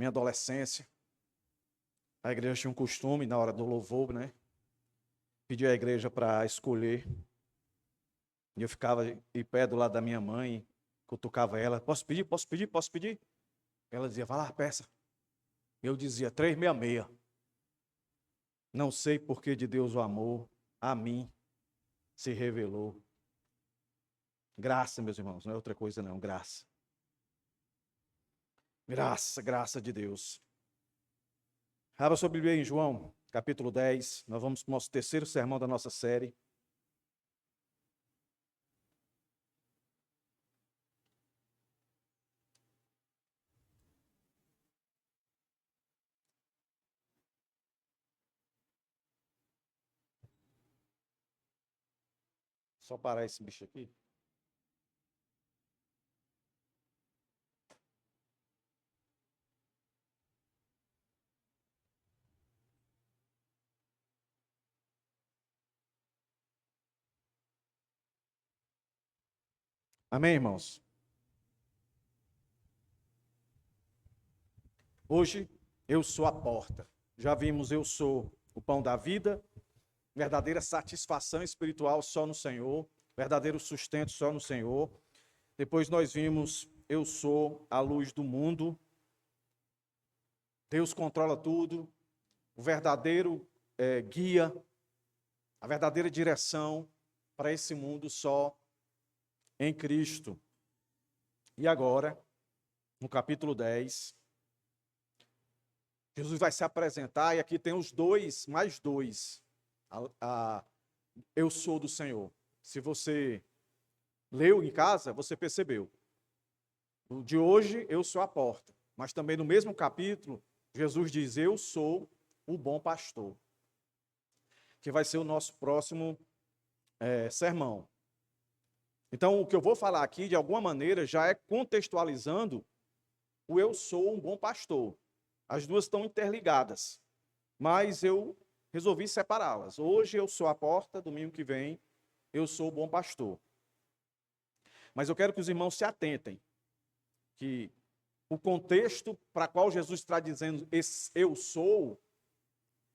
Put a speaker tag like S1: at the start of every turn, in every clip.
S1: minha adolescência, a igreja tinha um costume, na hora do louvor, né? Pedir à igreja para escolher. E eu ficava em pé do lado da minha mãe, cutucava ela, posso pedir, posso pedir, posso pedir? Ela dizia, vai lá, peça. Eu dizia, 366. Não sei por que de Deus o amor a mim se revelou. Graça, meus irmãos, não é outra coisa não, graça. Graça, graça de Deus. Abra sua Bíblia em João, capítulo 10. Nós vamos para o nosso terceiro sermão da nossa série. Só parar esse bicho aqui. Amém, irmãos? Hoje, eu sou a porta. Já vimos, eu sou o pão da vida, verdadeira satisfação espiritual só no Senhor, verdadeiro sustento só no Senhor. Depois nós vimos, eu sou a luz do mundo. Deus controla tudo, o verdadeiro guia, a verdadeira direção para esse mundo só em Cristo. E agora, no capítulo 10, Jesus vai se apresentar, e aqui tem os dois, mais dois, eu sou do Senhor. Se você leu em casa, você percebeu. O de hoje, eu sou a porta. Mas também no mesmo capítulo, Jesus diz, eu sou o bom pastor. Que vai ser o nosso próximo sermão. Então, o que eu vou falar aqui, de alguma maneira, já é contextualizando o eu sou um bom pastor. As duas estão interligadas, mas eu resolvi separá-las. Hoje eu sou a porta, domingo que vem eu sou o bom pastor. Mas eu quero que os irmãos se atentem, que o contexto para qual Jesus está dizendo esse eu sou,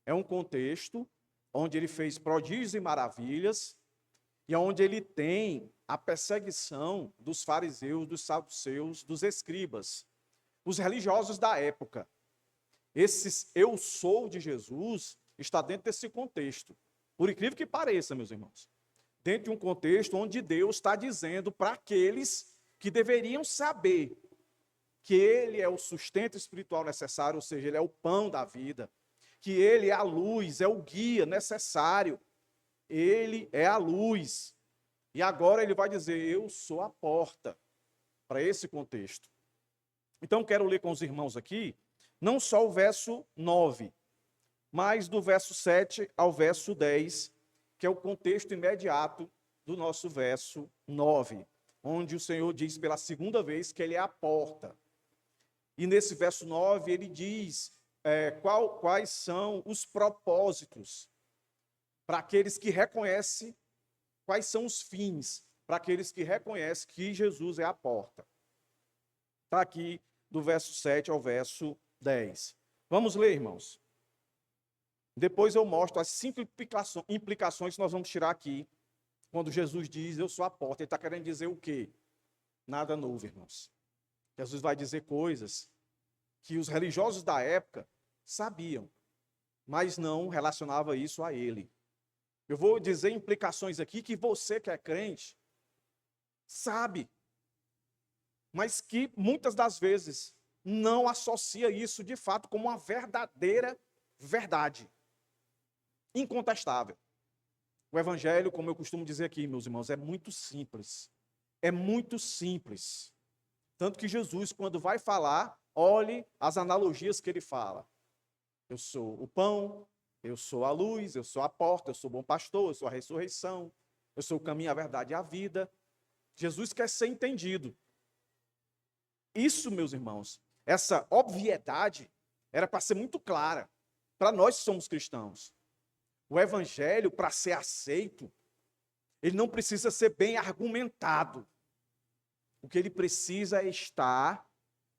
S1: é um contexto onde ele fez prodígios e maravilhas, e onde ele tem a perseguição dos fariseus, dos saduceus, dos escribas, os religiosos da época. Esse eu sou de Jesus está dentro desse contexto. Por incrível que pareça, meus irmãos. Dentro de um contexto onde Deus está dizendo para aqueles que deveriam saber que Ele é o sustento espiritual necessário, ou seja, Ele é o pão da vida, que Ele é a luz, é o guia necessário. Ele é a luz. E agora Ele vai dizer, eu sou a porta, para esse contexto. Então, quero ler com os irmãos aqui, não só o verso 9, mas do verso 7 ao verso 10, que é o contexto imediato do nosso verso 9, onde o Senhor diz pela segunda vez que Ele é a porta. E nesse verso 9 ele diz quais são os propósitos para aqueles que reconhecem, quais são os fins para aqueles que reconhecem que Jesus é a porta. Está aqui do verso 7 ao verso 10. Vamos ler, irmãos. Depois eu mostro as 5 implicações que nós vamos tirar aqui, quando Jesus diz, eu sou a porta. Ele está querendo dizer o quê? Nada novo, irmãos. Jesus vai dizer coisas que os religiosos da época sabiam, mas não relacionava isso a ele. Eu vou dizer implicações aqui que você que é crente sabe, mas que muitas das vezes não associa isso de fato como uma verdadeira verdade, incontestável. O evangelho, como eu costumo dizer aqui, meus irmãos, é muito simples. É muito simples. Tanto que Jesus, quando vai falar, olhe as analogias que ele fala. Eu sou o pão, eu sou a luz, eu sou a porta, eu sou o bom pastor, eu sou a ressurreição, eu sou o caminho, a verdade e a vida. Jesus quer ser entendido. Isso, meus irmãos, essa obviedade era para ser muito clara para nós que somos cristãos. O evangelho, para ser aceito, ele não precisa ser bem argumentado. O que ele precisa é estar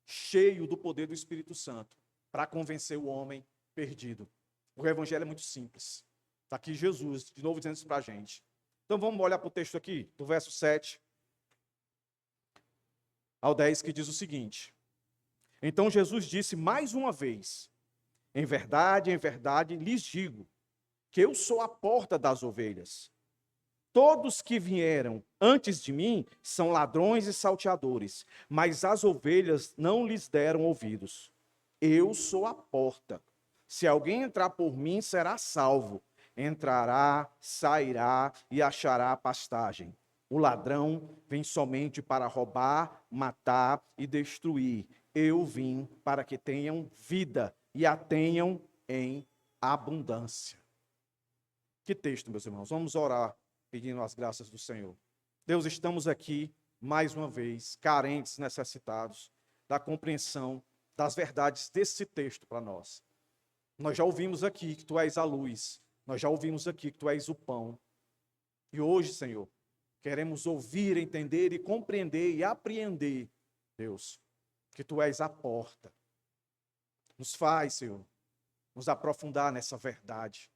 S1: cheio do poder do Espírito Santo. para convencer o homem perdido. O evangelho é muito simples. Está aqui Jesus, de novo, dizendo isso para a gente. Então vamos olhar para o texto aqui, do verso 7 ao 10, que diz o seguinte: Então Jesus disse mais uma vez: em verdade, lhes digo, que eu sou a porta das ovelhas. Todos que vieram antes de mim são ladrões e salteadores, mas as ovelhas não lhes deram ouvidos. Eu sou a porta. Se alguém entrar por mim, será salvo. Entrará, sairá e achará pastagem. O ladrão vem somente para roubar, matar e destruir. Eu vim para que tenham vida e a tenham em abundância. Que texto, meus irmãos. Vamos orar pedindo as graças do Senhor. Deus, estamos aqui mais uma vez, carentes, necessitados da compreensão das verdades desse texto para nós. Nós já ouvimos aqui que Tu és a luz. Nós já ouvimos aqui que Tu és o pão. E hoje, Senhor, queremos ouvir, entender e compreender e apreender, Deus, que Tu és a porta. Nos faz, Senhor, nos aprofundar nessa verdade.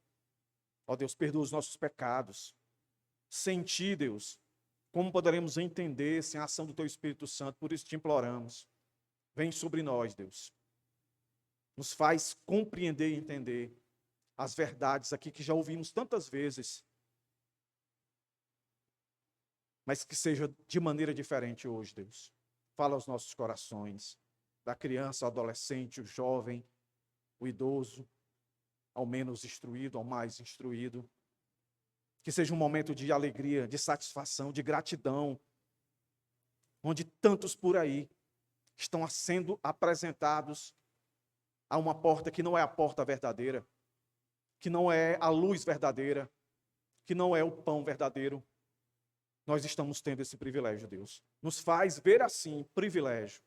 S1: Ó Deus, perdoa os nossos pecados. Sem Ti, Deus, como poderemos entender sem a ação do Teu Espírito Santo? Por isso te imploramos. Vem sobre nós, Deus. Nos faz compreender e entender as verdades aqui que já ouvimos tantas vezes, mas que seja de maneira diferente hoje, Deus. Fala aos nossos corações, da criança, ao adolescente, o jovem, o idoso, ao menos instruído, ao mais instruído. Que seja um momento de alegria, de satisfação, de gratidão, onde tantos por aí estão sendo apresentados a uma porta que não é a porta verdadeira, que não é a luz verdadeira, que não é o pão verdadeiro. Nós estamos tendo esse privilégio, Deus. Nos faz ver assim, privilégio,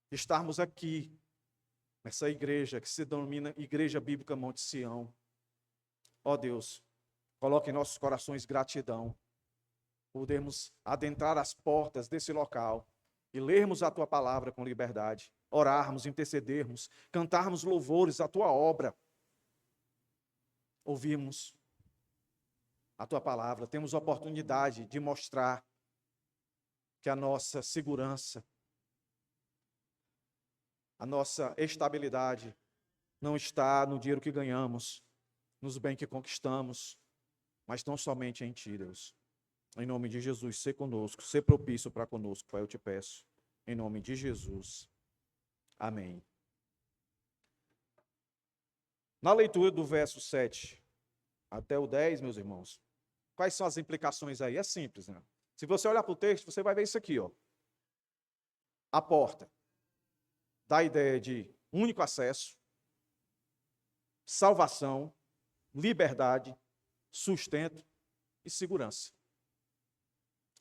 S1: de estarmos aqui, nessa igreja que se denomina Igreja Bíblica Monte Sião. Ó Deus, coloque em nossos corações gratidão, podermos adentrar as portas desse local e lermos a Tua palavra com liberdade, orarmos, intercedermos, cantarmos louvores à Tua obra, ouvirmos a Tua palavra, temos a oportunidade de mostrar que a nossa segurança, a nossa estabilidade não está no dinheiro que ganhamos, nos bens que conquistamos, mas tão somente em Ti, Deus. Em nome de Jesus, sê conosco, sê propício para conosco, Pai, eu te peço. Em nome de Jesus. Amém. Na leitura do verso 7 até o 10, meus irmãos, quais são as implicações aí? É simples, né? Se você olhar para o texto, você vai ver isso aqui, ó. A porta dá a ideia de único acesso, salvação, liberdade, sustento e segurança.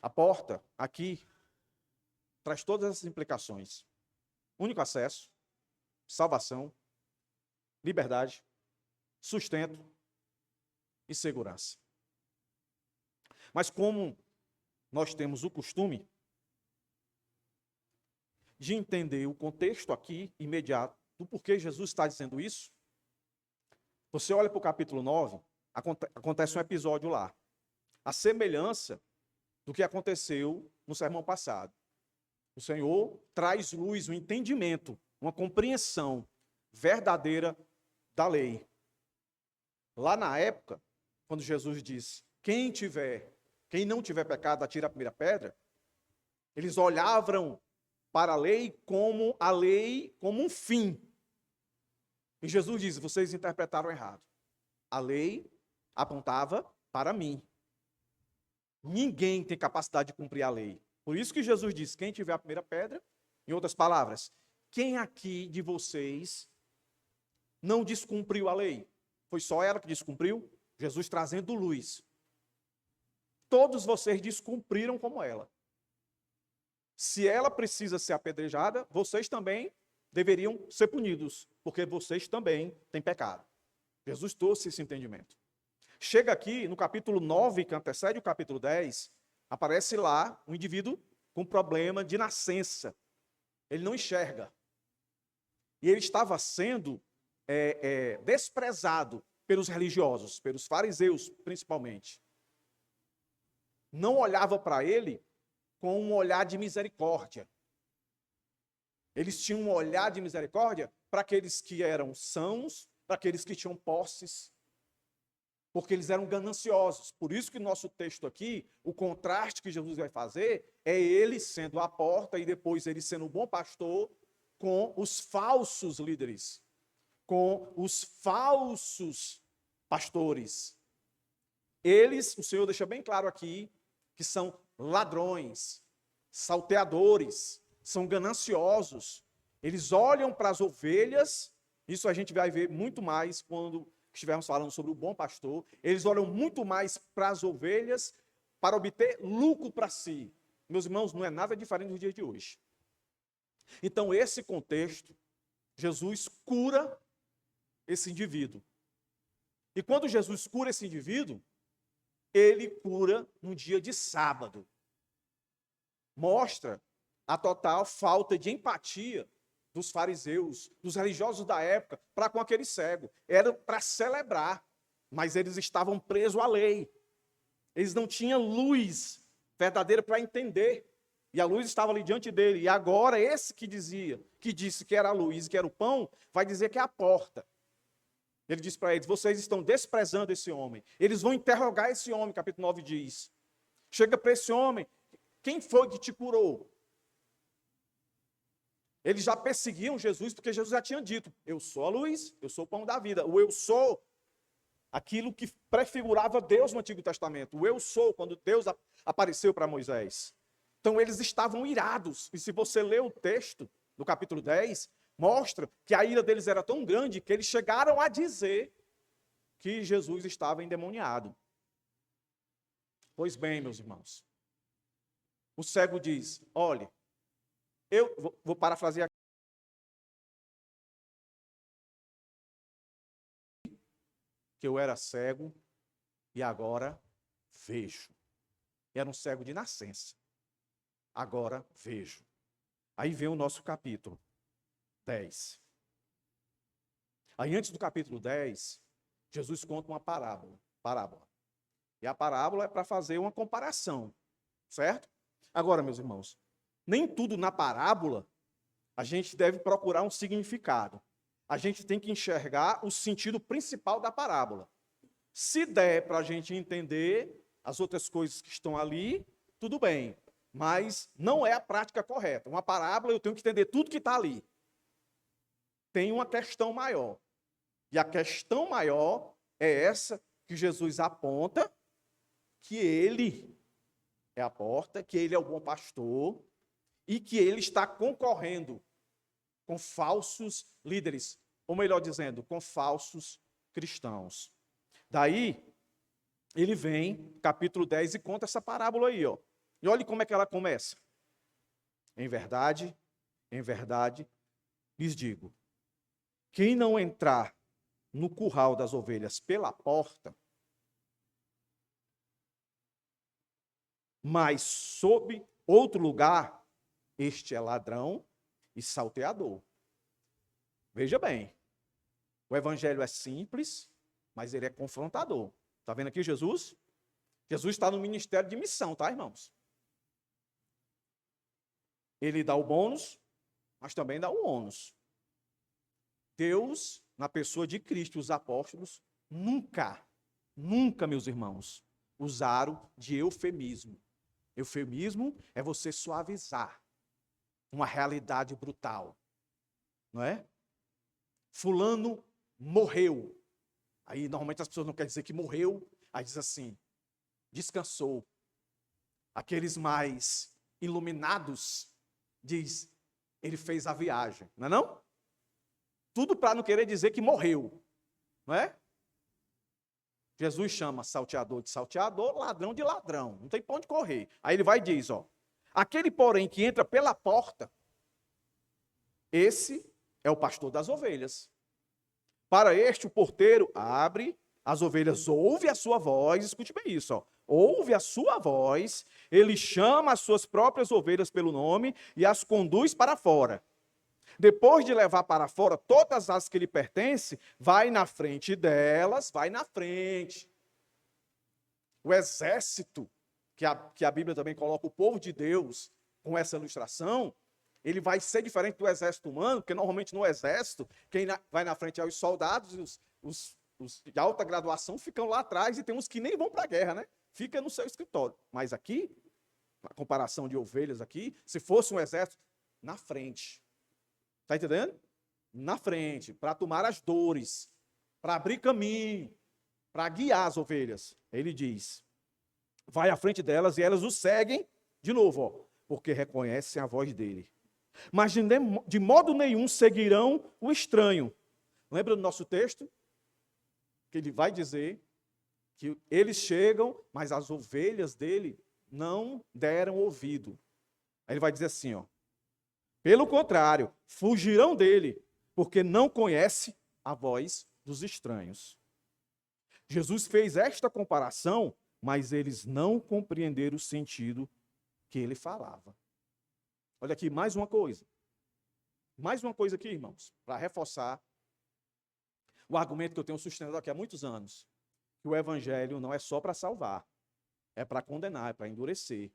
S1: A porta, aqui, traz todas essas implicações. Único acesso, salvação, liberdade, sustento e segurança. Mas como nós temos o costume de entender o contexto aqui, imediato, do porquê Jesus está dizendo isso, você olha para o capítulo 9, acontece um episódio lá. A semelhança do que aconteceu no sermão passado. O Senhor traz luz, um entendimento, uma compreensão verdadeira da lei. Lá na época, quando Jesus disse, quem não tiver pecado, atira a primeira pedra, eles olhavam para a lei como um fim. E Jesus diz, vocês interpretaram errado. A lei apontava para mim. Ninguém tem capacidade de cumprir a lei. Por isso que Jesus disse, quem tiver a primeira pedra, em outras palavras, quem aqui de vocês não descumpriu a lei? Foi só ela que descumpriu? Jesus trazendo luz. Todos vocês descumpriram como ela. Se ela precisa ser apedrejada, vocês também deveriam ser punidos, porque vocês também têm pecado. Jesus trouxe esse entendimento. Chega aqui no capítulo 9, que antecede o capítulo 10, aparece lá um indivíduo com problema de nascença. Ele não enxerga. e ele estava sendo desprezado pelos religiosos, pelos fariseus principalmente. Não olhava para ele com um olhar de misericórdia. Eles tinham um olhar de misericórdia para aqueles que eram sãos, para aqueles que tinham posses, porque eles eram gananciosos. Por isso que no nosso texto aqui, o contraste que Jesus vai fazer é ele sendo a porta e depois ele sendo o bom pastor com os falsos líderes, com os falsos pastores. Eles, o Senhor deixa bem claro aqui, que são ladrões, salteadores, são gananciosos. Eles olham para as ovelhas, isso a gente vai ver muito mais quando estivermos falando sobre o bom pastor. Eles olham muito mais para as ovelhas para obter lucro para si. Meus irmãos, não é nada diferente dos dias de hoje. Então, esse contexto, Jesus cura esse indivíduo. E quando Jesus cura esse indivíduo, ele cura no dia de sábado. Mostra a total falta de empatia dos fariseus, dos religiosos da época, para com aquele cego. Era para celebrar, mas eles estavam presos à lei. Eles não tinham luz verdadeira para entender. E a luz estava ali diante dele. E agora esse que disse que era a luz e que era o pão, vai dizer que é a porta. Ele diz para eles: vocês estão desprezando esse homem. Eles vão interrogar esse homem, capítulo 9 diz. Chega para esse homem: quem foi que te curou? Eles já perseguiam Jesus, porque Jesus já tinha dito: eu sou a luz, eu sou o pão da vida. O eu sou, aquilo que prefigurava Deus no Antigo Testamento. O eu sou, quando Deus apareceu para Moisés. Então eles estavam irados. E se você ler o texto do capítulo 10, mostra que a ira deles era tão grande que eles chegaram a dizer que Jesus estava endemoniado. Pois bem, meus irmãos, o cego diz: olhe, eu vou parafrasear aqui. Que eu era cego e agora vejo. Era um cego de nascença. Agora vejo. Aí vem o nosso capítulo 10. Aí antes do capítulo 10, Jesus conta uma parábola. E a parábola é para fazer uma comparação, certo? Agora, meus irmãos, nem tudo na parábola a gente deve procurar um significado. A gente tem que enxergar o sentido principal da parábola. Se der para a gente entender as outras coisas que estão ali, tudo bem. Mas não é a prática correta. Uma parábola eu tenho que entender tudo que está ali. Tem uma questão maior. E a questão maior é essa que Jesus aponta, que ele é a porta, que ele é o bom pastor e que ele está concorrendo com falsos líderes, ou melhor dizendo, com falsos cristãos. Daí, ele vem, capítulo 10, e conta essa parábola aí, ó. E olhe como é que ela começa. Em verdade, lhes digo, quem não entrar no curral das ovelhas pela porta, mas sob outro lugar, este é ladrão e salteador. Veja bem, o evangelho é simples, mas ele é confrontador. Está vendo aqui Jesus? Jesus está no ministério de missão, tá, irmãos? Ele dá o bônus, mas também dá o ônus. Deus, na pessoa de Cristo, os apóstolos, nunca, meus irmãos, usaram de eufemismo. Eufemismo é você suavizar uma realidade brutal, não é? Fulano morreu. Aí, normalmente, as pessoas não querem dizer que morreu, aí diz assim, descansou. Aqueles mais iluminados, diz, ele fez a viagem, não é não? Tudo para não querer dizer que morreu, não é? Jesus chama salteador de salteador, ladrão de ladrão, não tem pra onde correr. Aí ele vai e diz, ó, aquele, porém, que entra pela porta, esse é o pastor das ovelhas. Para este, o porteiro abre, as ovelhas ouvem a sua voz, escute bem isso, ó. Ouve a sua voz, ele chama as suas próprias ovelhas pelo nome e as conduz para fora. Depois de levar para fora todas as que lhe pertencem, vai na frente delas, vai na frente. O exército, que a Bíblia também coloca o povo de Deus com essa ilustração, ele vai ser diferente do exército humano, porque normalmente no exército, quem vai na frente é os soldados, e os de alta graduação ficam lá atrás, e tem uns que nem vão para a guerra, né? Fica no seu escritório. Mas aqui, a comparação de ovelhas aqui, se fosse um exército, na frente. Está entendendo? Na frente, para tomar as dores, para abrir caminho, para guiar as ovelhas. Ele diz, vai à frente delas e elas o seguem, de novo, ó, porque reconhecem a voz dele. Mas de modo nenhum seguirão o estranho. Lembra do nosso texto? Que ele vai dizer que eles chegam, mas as ovelhas dele não deram ouvido. Aí ele vai dizer assim, ó, pelo contrário, fugirão dele, porque não conhece a voz dos estranhos. Jesus fez esta comparação, mas eles não compreenderam o sentido que ele falava. Olha aqui, mais uma coisa. Mais uma coisa aqui, irmãos, para reforçar o argumento que eu tenho sustentado aqui há muitos anos, que o evangelho não é só para salvar, é para condenar, é para endurecer.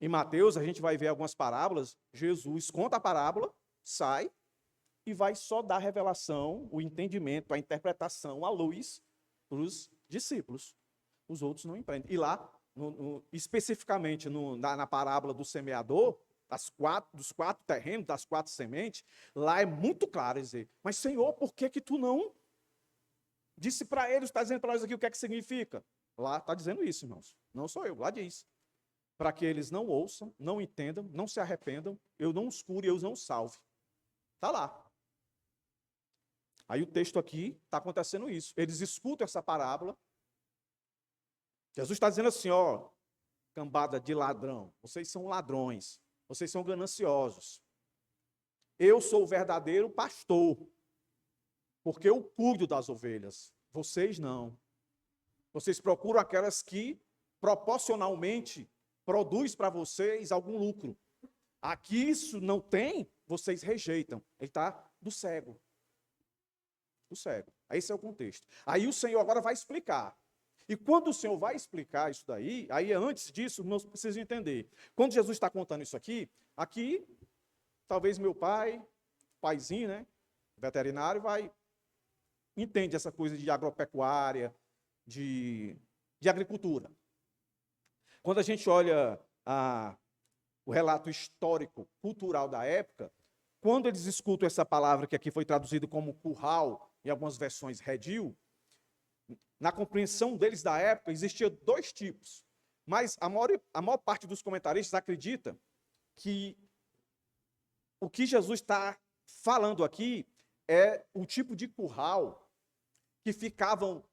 S1: Em Mateus, a gente vai ver algumas parábolas, Jesus conta a parábola, sai e vai só dar a revelação, o entendimento, a interpretação, a luz para os discípulos. Os outros não empreendem. E lá, especificamente na parábola do semeador, dos quatro terrenos, das 4 sementes, lá é muito claro dizer, mas Senhor, por que tu não disse para eles, está dizendo para nós aqui o que é que significa? Lá está dizendo isso, irmãos. Não sou eu, lá diz. Para que eles não ouçam, não entendam, não se arrependam, eu não os cure, eu os não salve. Está lá. Aí o texto aqui está acontecendo isso. Eles escutam essa parábola. Jesus está dizendo assim, ó, cambada de ladrão, vocês são ladrões, vocês são gananciosos. Eu sou o verdadeiro pastor, porque eu cuido das ovelhas. Vocês não. Vocês procuram aquelas que proporcionalmente produz para vocês algum lucro. Aqui isso não tem, vocês rejeitam. Ele está do cego. Do cego. Esse é o contexto. Aí o Senhor agora vai explicar. E quando o Senhor vai explicar isso daí, aí antes disso, nós precisamos entender. Quando Jesus está contando isso aqui, talvez meu paizinho, né, veterinário, entende essa coisa de agropecuária, de agricultura. Quando a gente olha o relato histórico, cultural da época, quando eles escutam essa palavra que aqui foi traduzido como curral, em algumas versões redil, na compreensão deles da época, existia 2 tipos. Mas a maior parte dos comentaristas acredita que o que Jesus está falando aqui é o tipo de curral que ficavam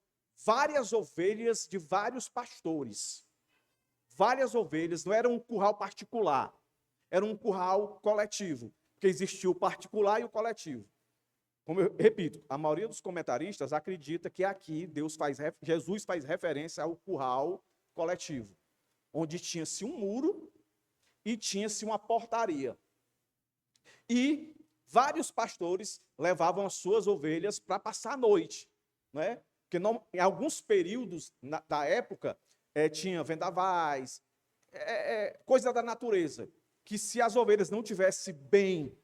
S1: várias ovelhas de vários pastores. Várias ovelhas, não era um curral particular, era um curral coletivo, porque existia o particular e o coletivo. Como eu repito, a maioria dos comentaristas acredita que aqui Jesus faz referência ao curral coletivo, onde tinha-se um muro e tinha-se uma portaria. E vários pastores levavam as suas ovelhas para passar a noite, né? Porque em alguns períodos da época tinha vendavais, coisa da natureza, que se as ovelhas não tivessem bem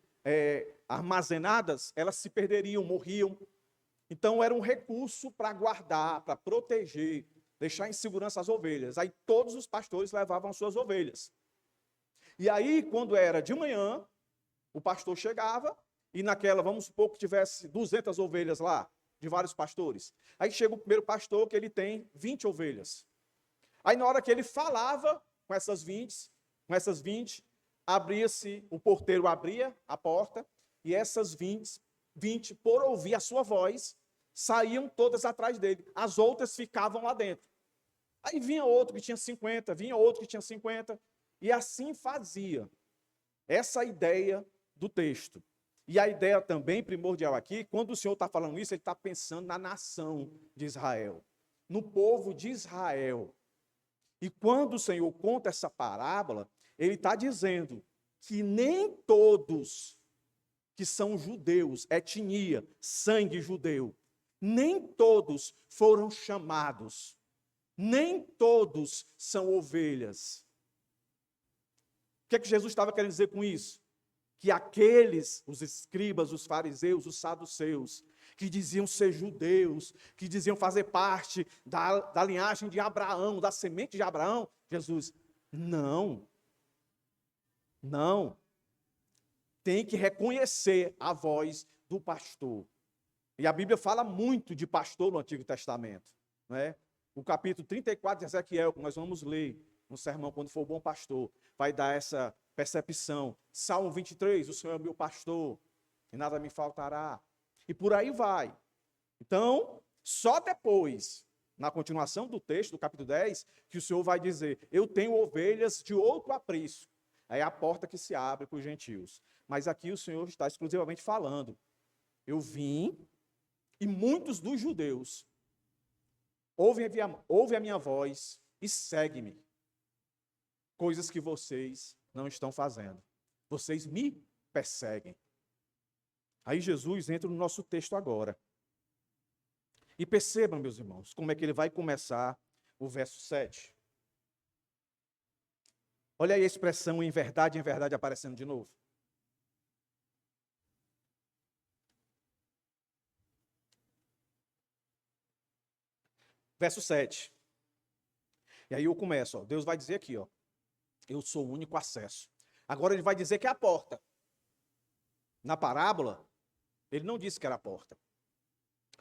S1: armazenadas, elas se perderiam, morriam. Então era um recurso para guardar, para proteger, deixar em segurança as ovelhas. Aí todos os pastores levavam suas ovelhas. E aí, quando era de manhã, o pastor chegava e vamos supor que tivesse 200 ovelhas lá, de vários pastores. Aí chega o primeiro pastor que ele tem 20 ovelhas. Aí na hora que ele falava com essas 20, o porteiro abria a porta e essas 20, por ouvir a sua voz, saíam todas atrás dele. As outras ficavam lá dentro. Aí vinha outro que tinha 50, vinha outro que tinha 50, e assim fazia. Essa é a ideia do texto. E a ideia também primordial aqui, quando o Senhor está falando isso, ele está pensando na nação de Israel, no povo de Israel. E quando o Senhor conta essa parábola, ele está dizendo que nem todos que são judeus, etnia, sangue judeu. Nem todos foram chamados. Nem todos são ovelhas. O que é que Jesus estava querendo dizer com isso? Que aqueles, os escribas, os fariseus, os saduceus, que diziam ser judeus, que diziam fazer parte da linhagem de Abraão, da semente de Abraão, Jesus, não. Tem que reconhecer a voz do pastor. E a Bíblia fala muito de pastor no Antigo Testamento, não é? O capítulo 34 de Ezequiel, que nós vamos ler no sermão, quando for o bom pastor, vai dar essa percepção. Salmo 23, o Senhor é meu pastor, e nada me faltará. E por aí vai. Então, só depois, na continuação do texto, do capítulo 10, que o Senhor vai dizer, eu tenho ovelhas de outro aprisco. Aí é a porta que se abre para os gentios. Mas aqui o Senhor está exclusivamente falando, eu vim, e muitos dos judeus ouvem a minha voz e seguem-me. Coisas que vocês não estão fazendo. Vocês me perseguem. Aí Jesus entra no nosso texto agora. E percebam, meus irmãos, como é que ele vai começar o verso 7. Olha aí a expressão em verdade aparecendo de novo. Verso 7. E aí eu começo, ó, Deus vai dizer aqui, ó, eu sou o único acesso. Agora ele vai dizer que é a porta. Na parábola, ele não disse que era a porta.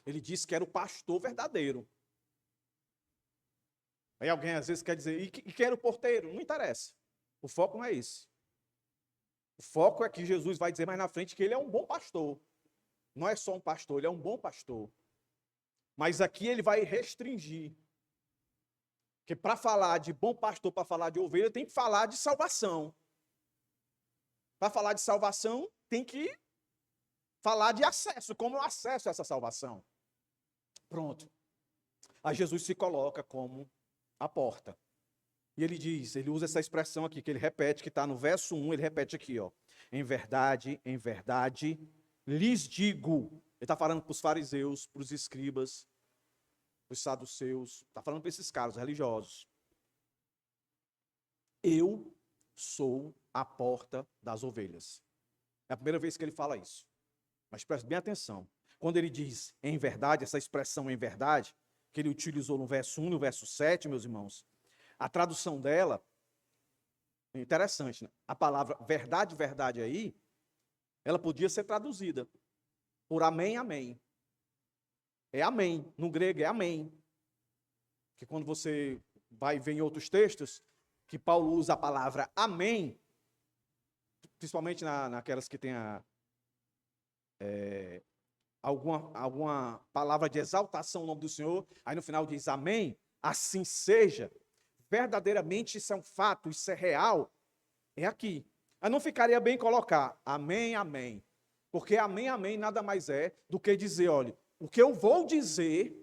S1: Ele disse que era o pastor verdadeiro. Aí alguém às vezes quer dizer, e que era o porteiro? Não interessa. O foco não é esse. O foco é que Jesus vai dizer mais na frente que ele é um bom pastor. Não é só um pastor, ele é um bom pastor. Mas aqui ele vai restringir. Porque para falar de bom pastor, para falar de ovelha, tem que falar de salvação. Para falar de salvação, tem que falar de acesso, como eu acesso a essa salvação. Pronto. Aí Jesus se coloca como a porta. E ele diz, ele usa essa expressão aqui, que ele repete, que está no verso 1, ele repete aqui, ó. Em verdade, lhes digo. Ele está falando para os fariseus, para os escribas, para os saduceus, está falando para esses caras religiosos. Eu sou a porta das ovelhas. É a primeira vez que ele fala isso. Mas preste bem atenção. Quando ele diz em verdade, essa expressão em verdade, que ele utilizou no verso 1 e no verso 7, meus irmãos, a tradução dela, é interessante, né? A palavra verdade aí, ela podia ser traduzida por amém, amém. É amém, no grego é amém. Que quando você vai ver em outros textos, que Paulo usa a palavra amém, principalmente naquelas que tem alguma palavra de exaltação no nome do Senhor, aí no final diz amém, assim seja, verdadeiramente isso é um fato, isso é real, é aqui. Aí não ficaria bem colocar amém, amém, porque amém, amém nada mais é do que dizer, olha, o que eu vou dizer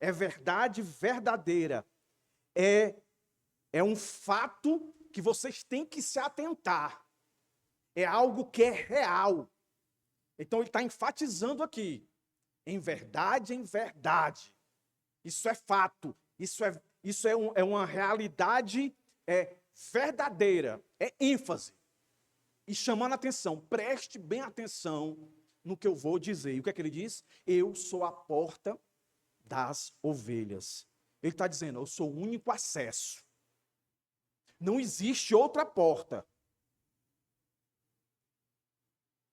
S1: é verdade verdadeira, é um fato que vocês têm que se atentar, é algo que é real. Então ele está enfatizando aqui, em verdade, isso é fato, isso é uma realidade verdadeira, é ênfase. E chamando a atenção, preste bem atenção no que eu vou dizer. E o que é que ele diz? Eu sou a porta das ovelhas. Ele está dizendo, eu sou o único acesso. Não existe outra porta.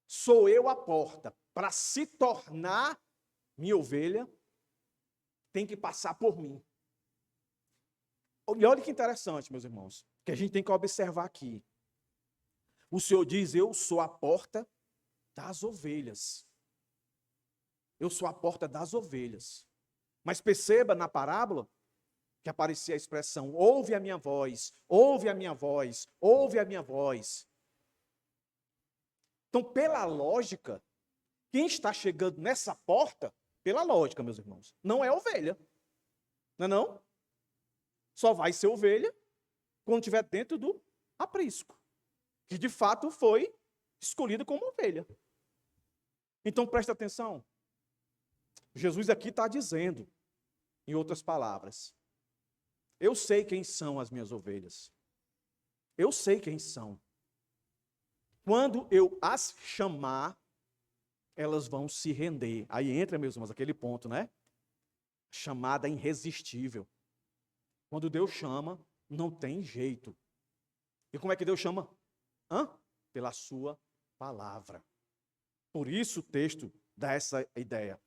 S1: Sou eu a porta. Para se tornar minha ovelha, tem que passar por mim. E olha que interessante, meus irmãos, que a gente tem que observar aqui. O Senhor diz, eu sou a porta das ovelhas. Eu sou a porta das ovelhas. Mas perceba na parábola que aparecia a expressão, ouve a minha voz, ouve a minha voz, ouve a minha voz. Então, pela lógica, quem está chegando nessa porta, pela lógica, meus irmãos, não é ovelha. Não é não? Só vai ser ovelha quando estiver dentro do aprisco, que de fato foi escolhido como ovelha. Então preste atenção. Jesus aqui está dizendo, em outras palavras, eu sei quem são as minhas ovelhas. Eu sei quem são. Quando eu as chamar, elas vão se render. Aí entra, meus irmãos, aquele ponto, né? Chamada irresistível. Quando Deus chama, não tem jeito. E como é que Deus chama? Pela sua palavra. Por isso o texto dá essa ideia.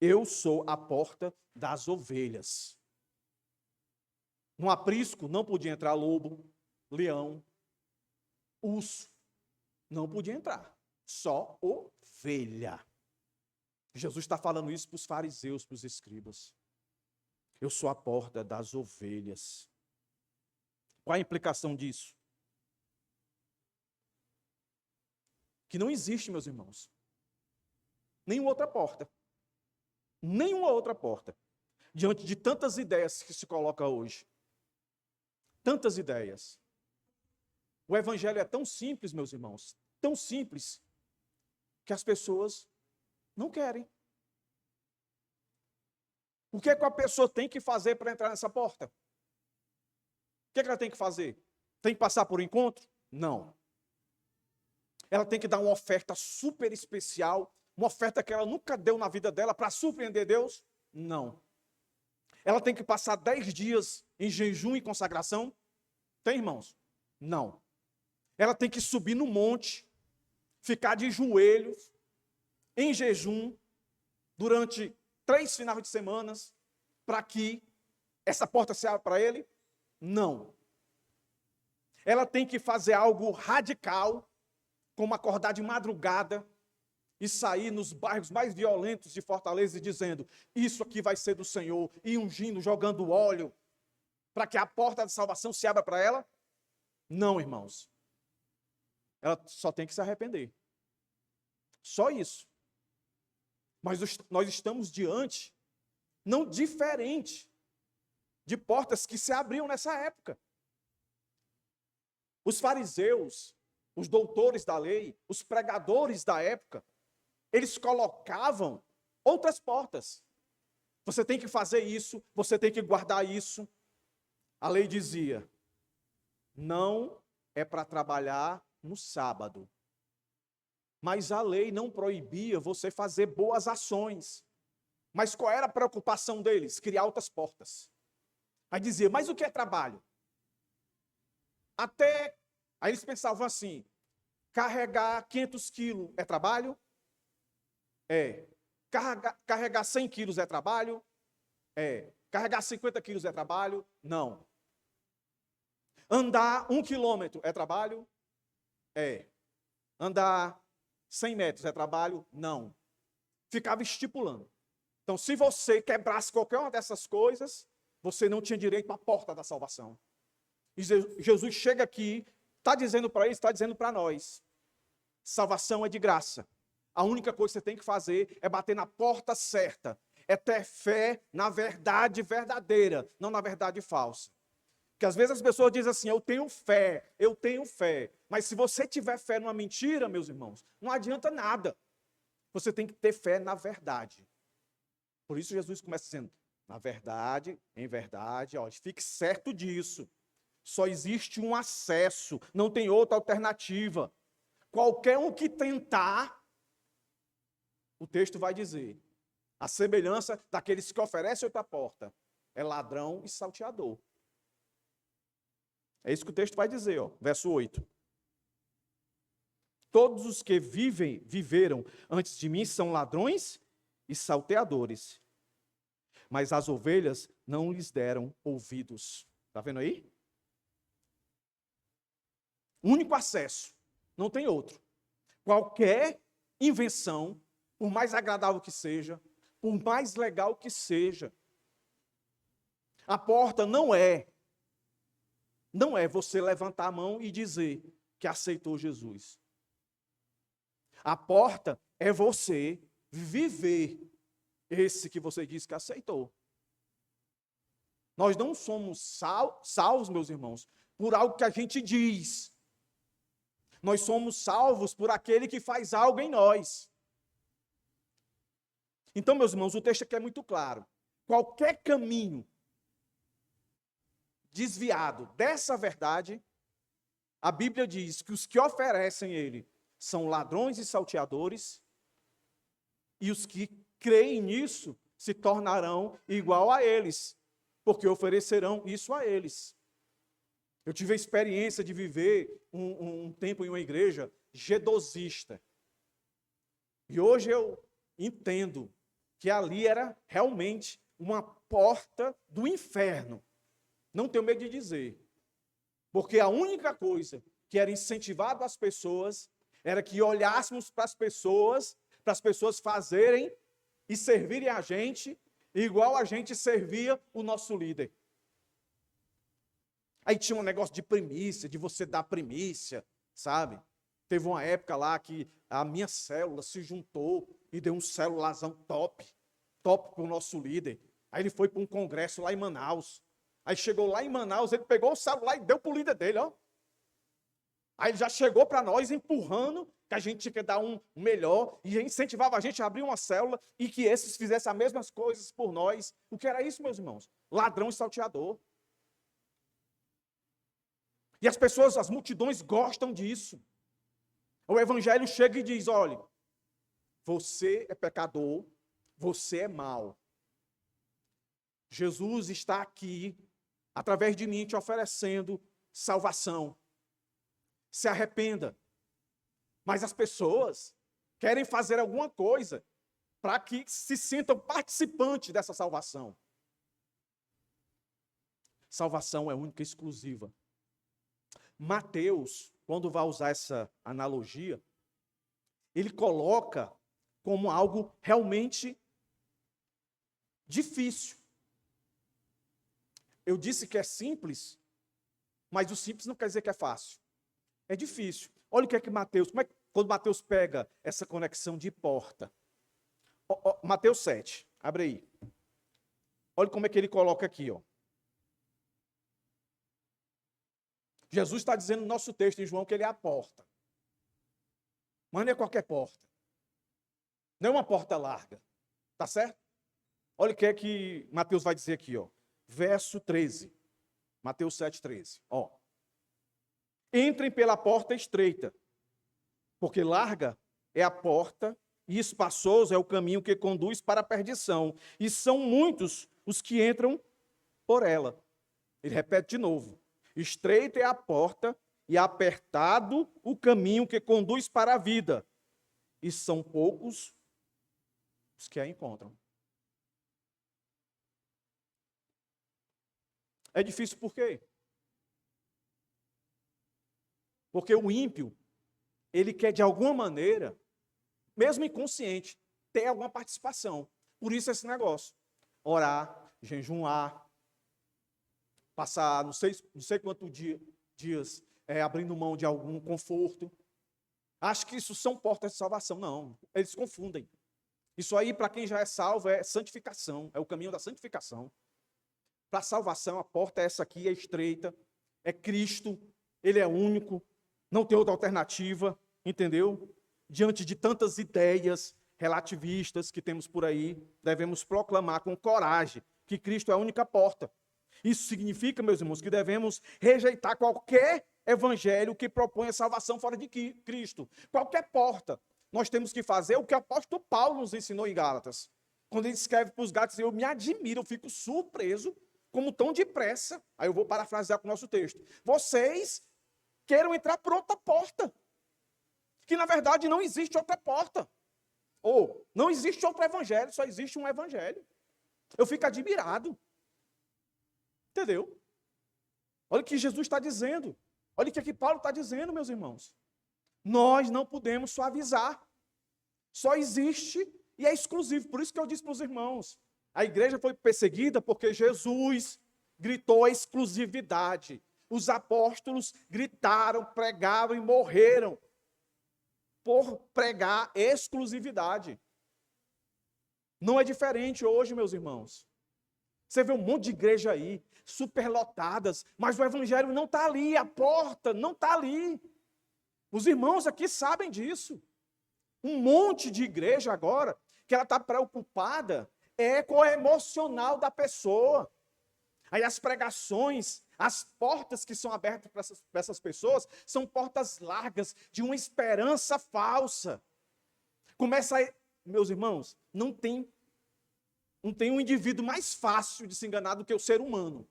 S1: Eu sou a porta das ovelhas. No aprisco não podia entrar lobo, leão, urso. Não podia entrar. Só ovelha. Jesus está falando isso para os fariseus, para os escribas. Eu sou a porta das ovelhas. Qual a implicação disso? Que não existe, meus irmãos, nenhuma outra porta. Nenhuma outra porta. Diante de tantas ideias que se coloca hoje. Tantas ideias. O evangelho é tão simples, meus irmãos, tão simples, que as pessoas não querem. O que é que a pessoa tem que fazer para entrar nessa porta? O que é que ela tem que fazer? Tem que passar por um encontro? Não. Ela tem que dar uma oferta super especial, uma oferta que ela nunca deu na vida dela para surpreender Deus? Não. Ela tem que passar 10 dias em jejum e consagração? Tem, irmãos? Não. Ela tem que subir no monte, ficar de joelhos, em jejum, durante 3 finais de semana, para que essa porta se abra para ele? Não. Ela tem que fazer algo radical, como acordar de madrugada e sair nos bairros mais violentos de Fortaleza e dizendo, isso aqui vai ser do Senhor, e ungindo, jogando óleo, para que a porta da salvação se abra para ela? Não, irmãos. Ela só tem que se arrepender. Só isso. Mas nós estamos diante, não diferente, de portas que se abriam nessa época. Os fariseus, os doutores da lei, os pregadores da época, eles colocavam outras portas. Você tem que fazer isso, você tem que guardar isso. A lei dizia, não é para trabalhar no sábado. Mas a lei não proibia você fazer boas ações. Mas qual era a preocupação deles? Criar outras portas. Aí dizia, mas o que é trabalho? Aí eles pensavam assim, carregar 500 quilos é trabalho? É. Carregar 100 quilos é trabalho? É. Carregar 50 quilos é trabalho? Não. Andar 1 quilômetro é trabalho? É. Andar 100 metros é trabalho? Não. Ficava estipulando. Então, se você quebrasse qualquer uma dessas coisas, você não tinha direito à porta da salvação. E Jesus chega aqui, está dizendo para eles, está dizendo para nós. Salvação é de graça. A única coisa que você tem que fazer é bater na porta certa. É ter fé na verdade verdadeira, não na verdade falsa. Porque às vezes as pessoas dizem assim, eu tenho fé. Mas se você tiver fé numa mentira, meus irmãos, não adianta nada. Você tem que ter fé na verdade. Por isso Jesus começa dizendo, na verdade, em verdade, ó, fique certo disso. Só existe um acesso, não tem outra alternativa. Qualquer um que tentar, o texto vai dizer, a semelhança daqueles que oferecem outra porta, é ladrão e salteador. É isso que o texto vai dizer, ó, verso 8. Todos os que viveram antes de mim são ladrões e salteadores, mas as ovelhas não lhes deram ouvidos. Está vendo aí? Único acesso, não tem outro. Qualquer invenção, por mais agradável que seja, por mais legal que seja, a porta não é você levantar a mão e dizer que aceitou Jesus. A porta é você viver esse que você disse que aceitou. Nós não somos salvos, meus irmãos, por algo que a gente diz. Nós somos salvos por aquele que faz algo em nós. Então, meus irmãos, o texto aqui é muito claro. Qualquer caminho desviado dessa verdade, a Bíblia diz que os que oferecem ele são ladrões e salteadores, e os que creem nisso se tornarão igual a eles, porque oferecerão isso a eles. Eu tive a experiência de viver um tempo em uma igreja gedosista. E hoje eu entendo que ali era realmente uma porta do inferno. Não tenho medo de dizer. Porque a única coisa que era incentivado às pessoas era que olhássemos para as pessoas fazerem e servirem a gente igual a gente servia o nosso líder. Aí tinha um negócio de primícia, de você dar primícia, sabe? Teve uma época lá que a minha célula se juntou e deu um célulazão top para o nosso líder. Aí ele foi para um congresso lá em Manaus. Aí chegou lá em Manaus, ele pegou o celular e deu para o líder dele, ó. Aí ele já chegou para nós empurrando que a gente tinha que dar um melhor e incentivava a gente a abrir uma célula e que esses fizessem as mesmas coisas por nós. O que era isso, meus irmãos? Ladrão e salteador. E as pessoas, as multidões gostam disso. O evangelho chega e diz, olha, você é pecador, você é mau. Jesus está aqui, através de mim, te oferecendo salvação. Se arrependa. Mas as pessoas querem fazer alguma coisa para que se sintam participantes dessa salvação. Salvação é única e exclusiva. Mateus, quando vai usar essa analogia, ele coloca como algo realmente difícil. Eu disse que é simples, mas o simples não quer dizer que é fácil. É difícil. Olha o que é que Mateus, quando Mateus pega essa conexão de porta. Mateus 7, abre aí. Olha como é que ele coloca aqui, ó. Jesus está dizendo no nosso texto em João que ele é a porta. Mas não é qualquer porta. Não é uma porta larga. Tá certo? Olha o que é que Mateus vai dizer aqui, ó. Verso 13. Mateus 7, 13. Ó. Entrem pela porta estreita, porque larga é a porta e espaçoso é o caminho que conduz para a perdição. E são muitos os que entram por ela. Ele repete de novo. Estreita é a porta e apertado o caminho que conduz para a vida. E são poucos os que a encontram. É difícil por quê? Porque o ímpio, ele quer de alguma maneira, mesmo inconsciente, ter alguma participação. Por isso esse negócio. Orar, jejuar, passar não sei quantos dias abrindo mão de algum conforto. Acho que isso são portas de salvação. Não, eles confundem. Isso aí, para quem já é salvo, é santificação, é o caminho da santificação. Para a salvação, a porta é essa aqui, é estreita, é Cristo, ele é único, não tem outra alternativa, entendeu? Diante de tantas ideias relativistas que temos por aí, devemos proclamar com coragem que Cristo é a única porta. Isso significa, meus irmãos, que devemos rejeitar qualquer evangelho que propõe a salvação fora de Cristo. Qualquer porta. Nós temos que fazer o que o apóstolo Paulo nos ensinou em Gálatas. Quando ele escreve para os Gálatas, eu me admiro, eu fico surpreso como tão depressa. Aí eu vou parafrasear com o nosso texto. Vocês queiram entrar por outra porta. Que na verdade não existe outra porta. Ou não existe outro evangelho, só existe um evangelho. Eu fico admirado. Entendeu? Olha o que Jesus está dizendo. Olha o que Paulo está dizendo, meus irmãos. Nós não podemos suavizar. Só existe e é exclusivo. Por isso que eu disse para os irmãos. A igreja foi perseguida porque Jesus gritou a exclusividade. Os apóstolos gritaram, pregaram e morreram por pregar exclusividade. Não é diferente hoje, meus irmãos. Você vê um monte de igreja aí, superlotadas, mas o evangelho não está ali, a porta não está ali. Os irmãos aqui sabem disso. Um monte de igreja agora que ela está preocupada é com o emocional da pessoa. Aí as pregações, as portas que são abertas para essas pessoas, são portas largas de uma esperança falsa. Começa a... Meus irmãos, não tem um indivíduo mais fácil de se enganar do que o ser humano.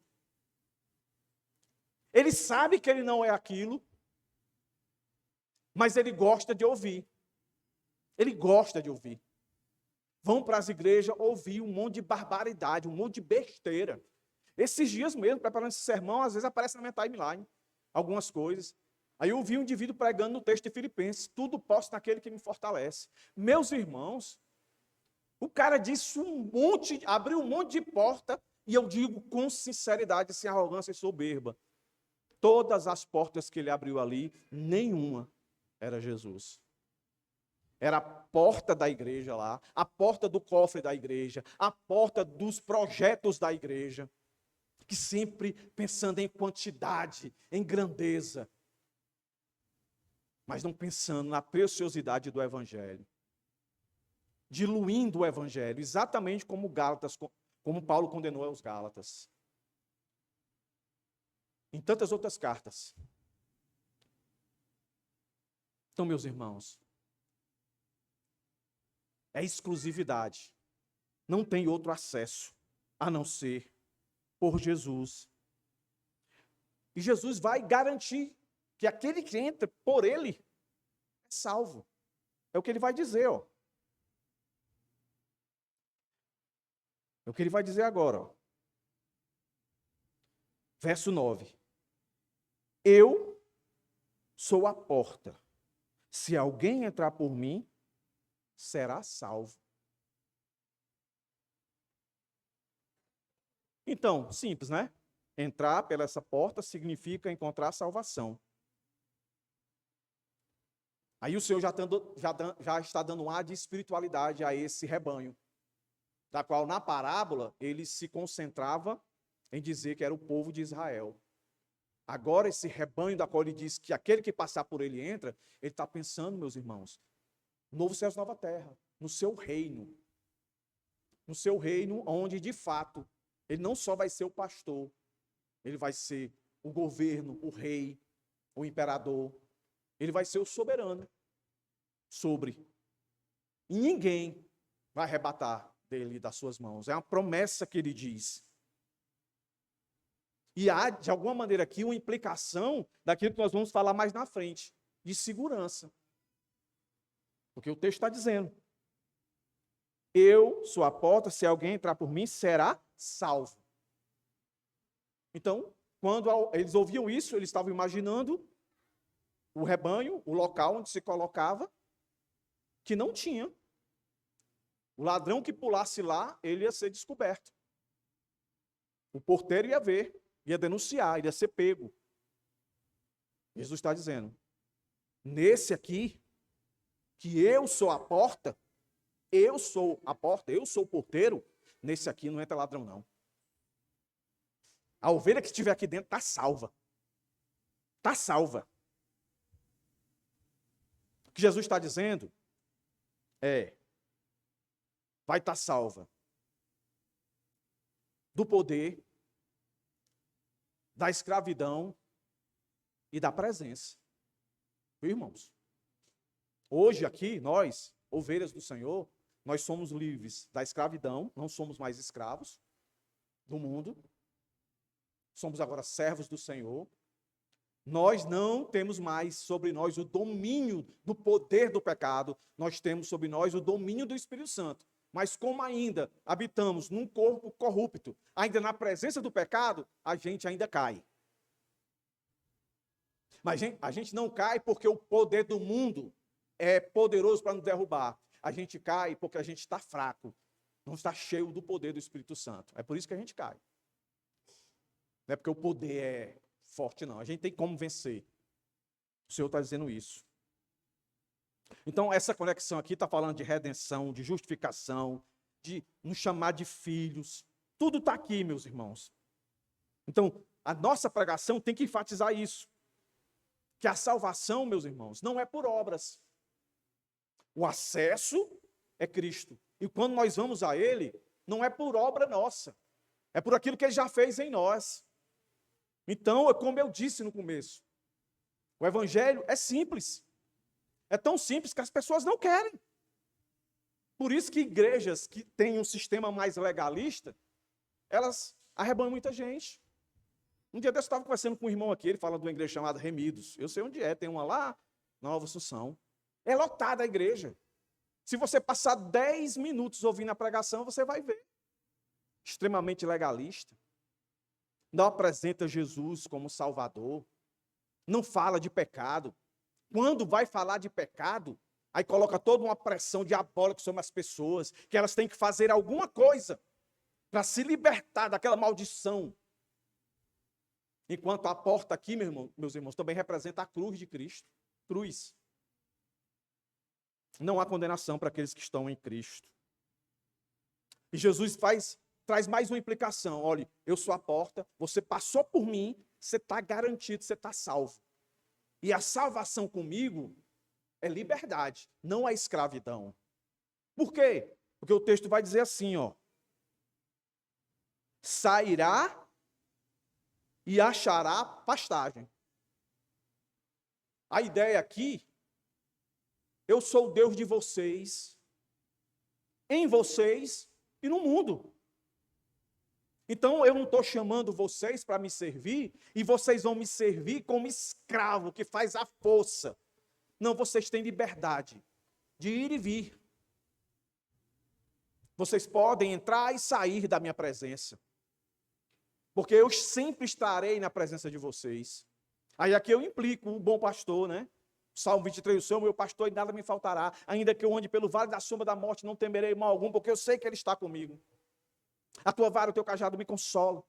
S1: Ele sabe que ele não é aquilo, mas ele gosta de ouvir. Ele gosta de ouvir. Vão para as igrejas ouvir um monte de barbaridade, um monte de besteira. Esses dias mesmo, preparando esse sermão, às vezes aparece na minha timeline algumas coisas. Aí eu vi um indivíduo pregando no texto de Filipenses: tudo posso naquele que me fortalece. Meus irmãos, o cara disse abriu um monte de porta, e eu digo com sinceridade, sem arrogância e soberba, todas as portas que ele abriu ali, nenhuma era Jesus. Era a porta da igreja lá, a porta do cofre da igreja, a porta dos projetos da igreja, que sempre pensando em quantidade, em grandeza, mas não pensando na preciosidade do evangelho, diluindo o evangelho, exatamente como Paulo condenou aos Gálatas, em tantas outras cartas. Então, meus irmãos, é exclusividade. Não tem outro acesso a não ser por Jesus. E Jesus vai garantir que aquele que entra por ele é salvo. É o que ele vai dizer, ó. É o que ele vai dizer agora, ó. Verso 9. Eu sou a porta. Se alguém entrar por mim, será salvo. Então, simples, né? Entrar pela essa porta significa encontrar salvação. Aí o Senhor já está dando um ar de espiritualidade a esse rebanho, da qual na parábola ele se concentrava em dizer que era o povo de Israel. Agora esse rebanho da qual ele diz que aquele que passar por ele entra, ele está pensando, meus irmãos, novo céu e nova terra, no seu reino. No seu reino onde, de fato, ele não só vai ser o pastor, ele vai ser o governo, o rei, o imperador. Ele vai ser o soberano sobre. E ninguém vai arrebatar dele das suas mãos. É uma promessa que ele diz. E há, de alguma maneira aqui, uma implicação daquilo que nós vamos falar mais na frente, de segurança. Porque o texto está dizendo: eu sou a porta, se alguém entrar por mim, será salvo. Então, quando eles ouviam isso, eles estavam imaginando o rebanho, o local onde se colocava, que não tinha. O ladrão que pulasse lá, ele ia ser descoberto. O porteiro ia ver, ia denunciar, ia ser pego. Jesus está dizendo: nesse aqui, que eu sou a porta, eu sou a porta, eu sou o porteiro, nesse aqui não entra ladrão, não. A ovelha que estiver aqui dentro está salva. Está salva. O que Jesus está dizendo vai estar salva do poder, da escravidão e da presença. Viu, irmãos? Hoje aqui, nós, ovelhas do Senhor, nós somos livres da escravidão, não somos mais escravos do mundo. Somos agora servos do Senhor. Nós não temos mais sobre nós o domínio do poder do pecado, nós temos sobre nós o domínio do Espírito Santo. Mas como ainda habitamos num corpo corrupto, ainda na presença do pecado, a gente ainda cai. Mas a gente não cai porque o poder do mundo é poderoso para nos derrubar. A gente cai porque a gente está fraco, não está cheio do poder do Espírito Santo. É por isso que a gente cai. Não é porque o poder é forte, não. A gente tem como vencer. O Senhor está dizendo isso. Então, essa conexão aqui está falando de redenção, de justificação, de nos chamar de filhos. Tudo está aqui, meus irmãos. Então, a nossa pregação tem que enfatizar isso. Que a salvação, meus irmãos, não é por obras. O acesso é Cristo. E quando nós vamos a Ele, não é por obra nossa, é por aquilo que Ele já fez em nós. Então, é como eu disse no começo, o Evangelho é simples. É tão simples que as pessoas não querem. Por isso que igrejas que têm um sistema mais legalista, elas arrebanham muita gente. Um dia desse eu estava conversando com um irmão aqui, ele fala de uma igreja chamada Remidos. Eu sei onde é, tem uma lá, na Nova Assunção. É lotada a igreja. Se você passar 10 minutos ouvindo a pregação, você vai ver. Extremamente legalista. Não apresenta Jesus como Salvador. Não fala de pecado. Quando vai falar de pecado, aí coloca toda uma pressão diabólica sobre as pessoas, que elas têm que fazer alguma coisa para se libertar daquela maldição. Enquanto a porta aqui, meus irmãos, também representa a cruz de Cristo. Cruz. Não há condenação para aqueles que estão em Cristo. E Jesus traz mais uma implicação. Olha, eu sou a porta, você passou por mim, você está garantido, você está salvo. E a salvação comigo é liberdade, não é escravidão. Por quê? Porque o texto vai dizer assim, ó. Sairá e achará pastagem. A ideia aqui, eu sou o Deus de vocês, em vocês e no mundo. Então eu não estou chamando vocês para me servir, e vocês vão me servir como escravo que faz a força. Não, vocês têm liberdade de ir e vir. Vocês podem entrar e sair da minha presença. Porque eu sempre estarei na presença de vocês. Aí aqui eu implico o bom pastor, né? Salmo 23, o Senhor, meu pastor, e nada me faltará. Ainda que eu ande pelo vale da sombra da morte, não temerei mal algum, porque eu sei que Ele está comigo. A tua vara, o teu cajado me consola.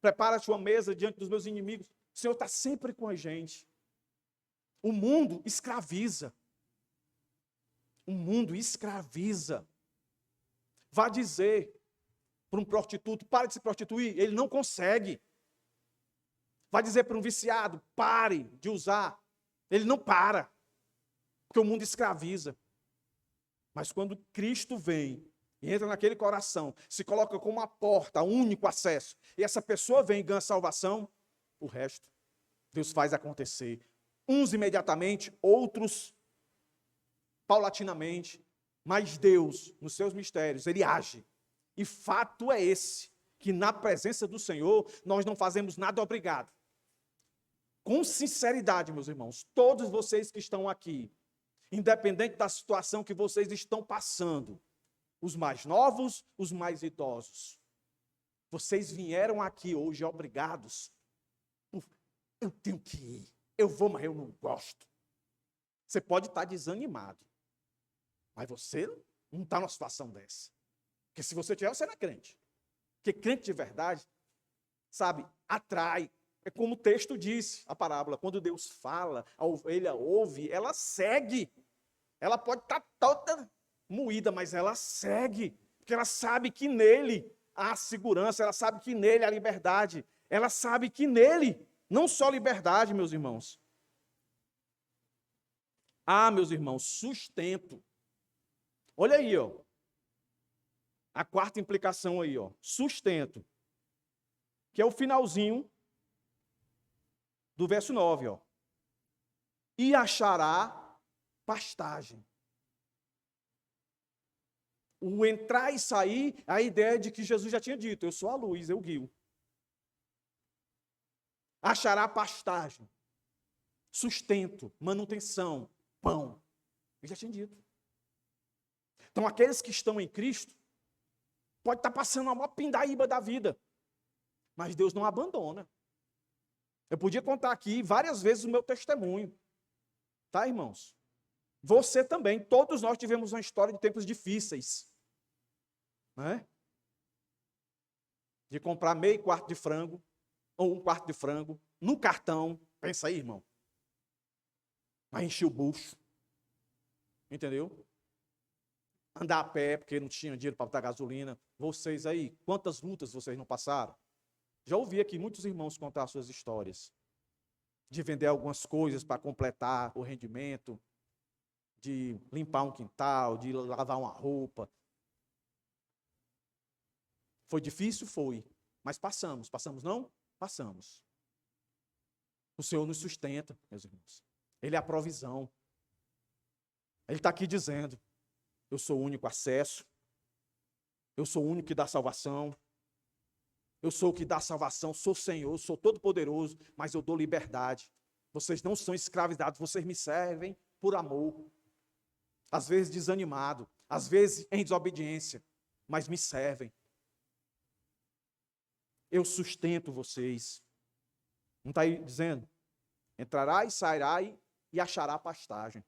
S1: Prepara a tua mesa diante dos meus inimigos. O Senhor está sempre com a gente. O mundo escraviza. O mundo escraviza. Vá dizer para um prostituto, pare de se prostituir, ele não consegue. Vai dizer para um viciado, pare de usar, ele não para, porque o mundo escraviza. Mas quando Cristo vem e entra naquele coração, se coloca como uma porta, único acesso, e essa pessoa vem e ganha salvação, o resto, Deus faz acontecer. Uns imediatamente, outros paulatinamente, mas Deus, nos seus mistérios, Ele age. E fato é esse, que na presença do Senhor, nós não fazemos nada obrigado. Com sinceridade, meus irmãos, todos vocês que estão aqui, independente da situação que vocês estão passando, os mais novos, os mais idosos, vocês vieram aqui hoje obrigados. Eu tenho que ir, eu vou, mas eu não gosto. Você pode estar desanimado, mas você não está numa situação dessa. Porque se você tiver, você não é crente. Porque crente de verdade, sabe, atrai. É como o texto disse, a parábola, quando Deus fala, a ovelha ouve, ela segue. Ela pode estar toda moída, mas ela segue. Porque ela sabe que nele há segurança, ela sabe que nele há liberdade. Ela sabe que nele, não só liberdade, meus irmãos. Ah, meus irmãos, sustento. Olha aí, ó. A quarta implicação aí, ó, sustento, que é o finalzinho do verso 9, ó. E achará pastagem. O entrar e sair, a ideia de que Jesus já tinha dito, eu sou a luz, eu guio. Achará pastagem, sustento, manutenção, pão. Ele já tinha dito. Então, aqueles que estão em Cristo, pode estar passando uma maior pindaíba da vida, mas Deus não abandona. Eu podia contar aqui várias vezes o meu testemunho. Tá, irmãos? Você também, todos nós tivemos uma história de tempos difíceis. Né? De comprar meio quarto de frango, ou um quarto de frango, no cartão. Pensa aí, irmão. Vai encher o bucho. Entendeu? Andar a pé, porque não tinha dinheiro para botar gasolina. Vocês aí, quantas lutas vocês não passaram? Já ouvi aqui muitos irmãos contar suas histórias. De vender algumas coisas para completar o rendimento. de limpar um quintal, de lavar uma roupa. Foi difícil? Foi. Mas passamos. Passamos não? Passamos. O Senhor nos sustenta, meus irmãos. Ele é a provisão. Ele está aqui dizendo, eu sou o único acesso. Eu sou o único que dá salvação. Eu sou o que dá salvação, sou o Senhor, sou todo poderoso, mas eu dou liberdade. Vocês não são escravizados, vocês me servem por amor. Às vezes desanimado, às vezes em desobediência, mas me servem. Eu sustento vocês. Não está aí dizendo? Entrará e sairá e achará pastagem.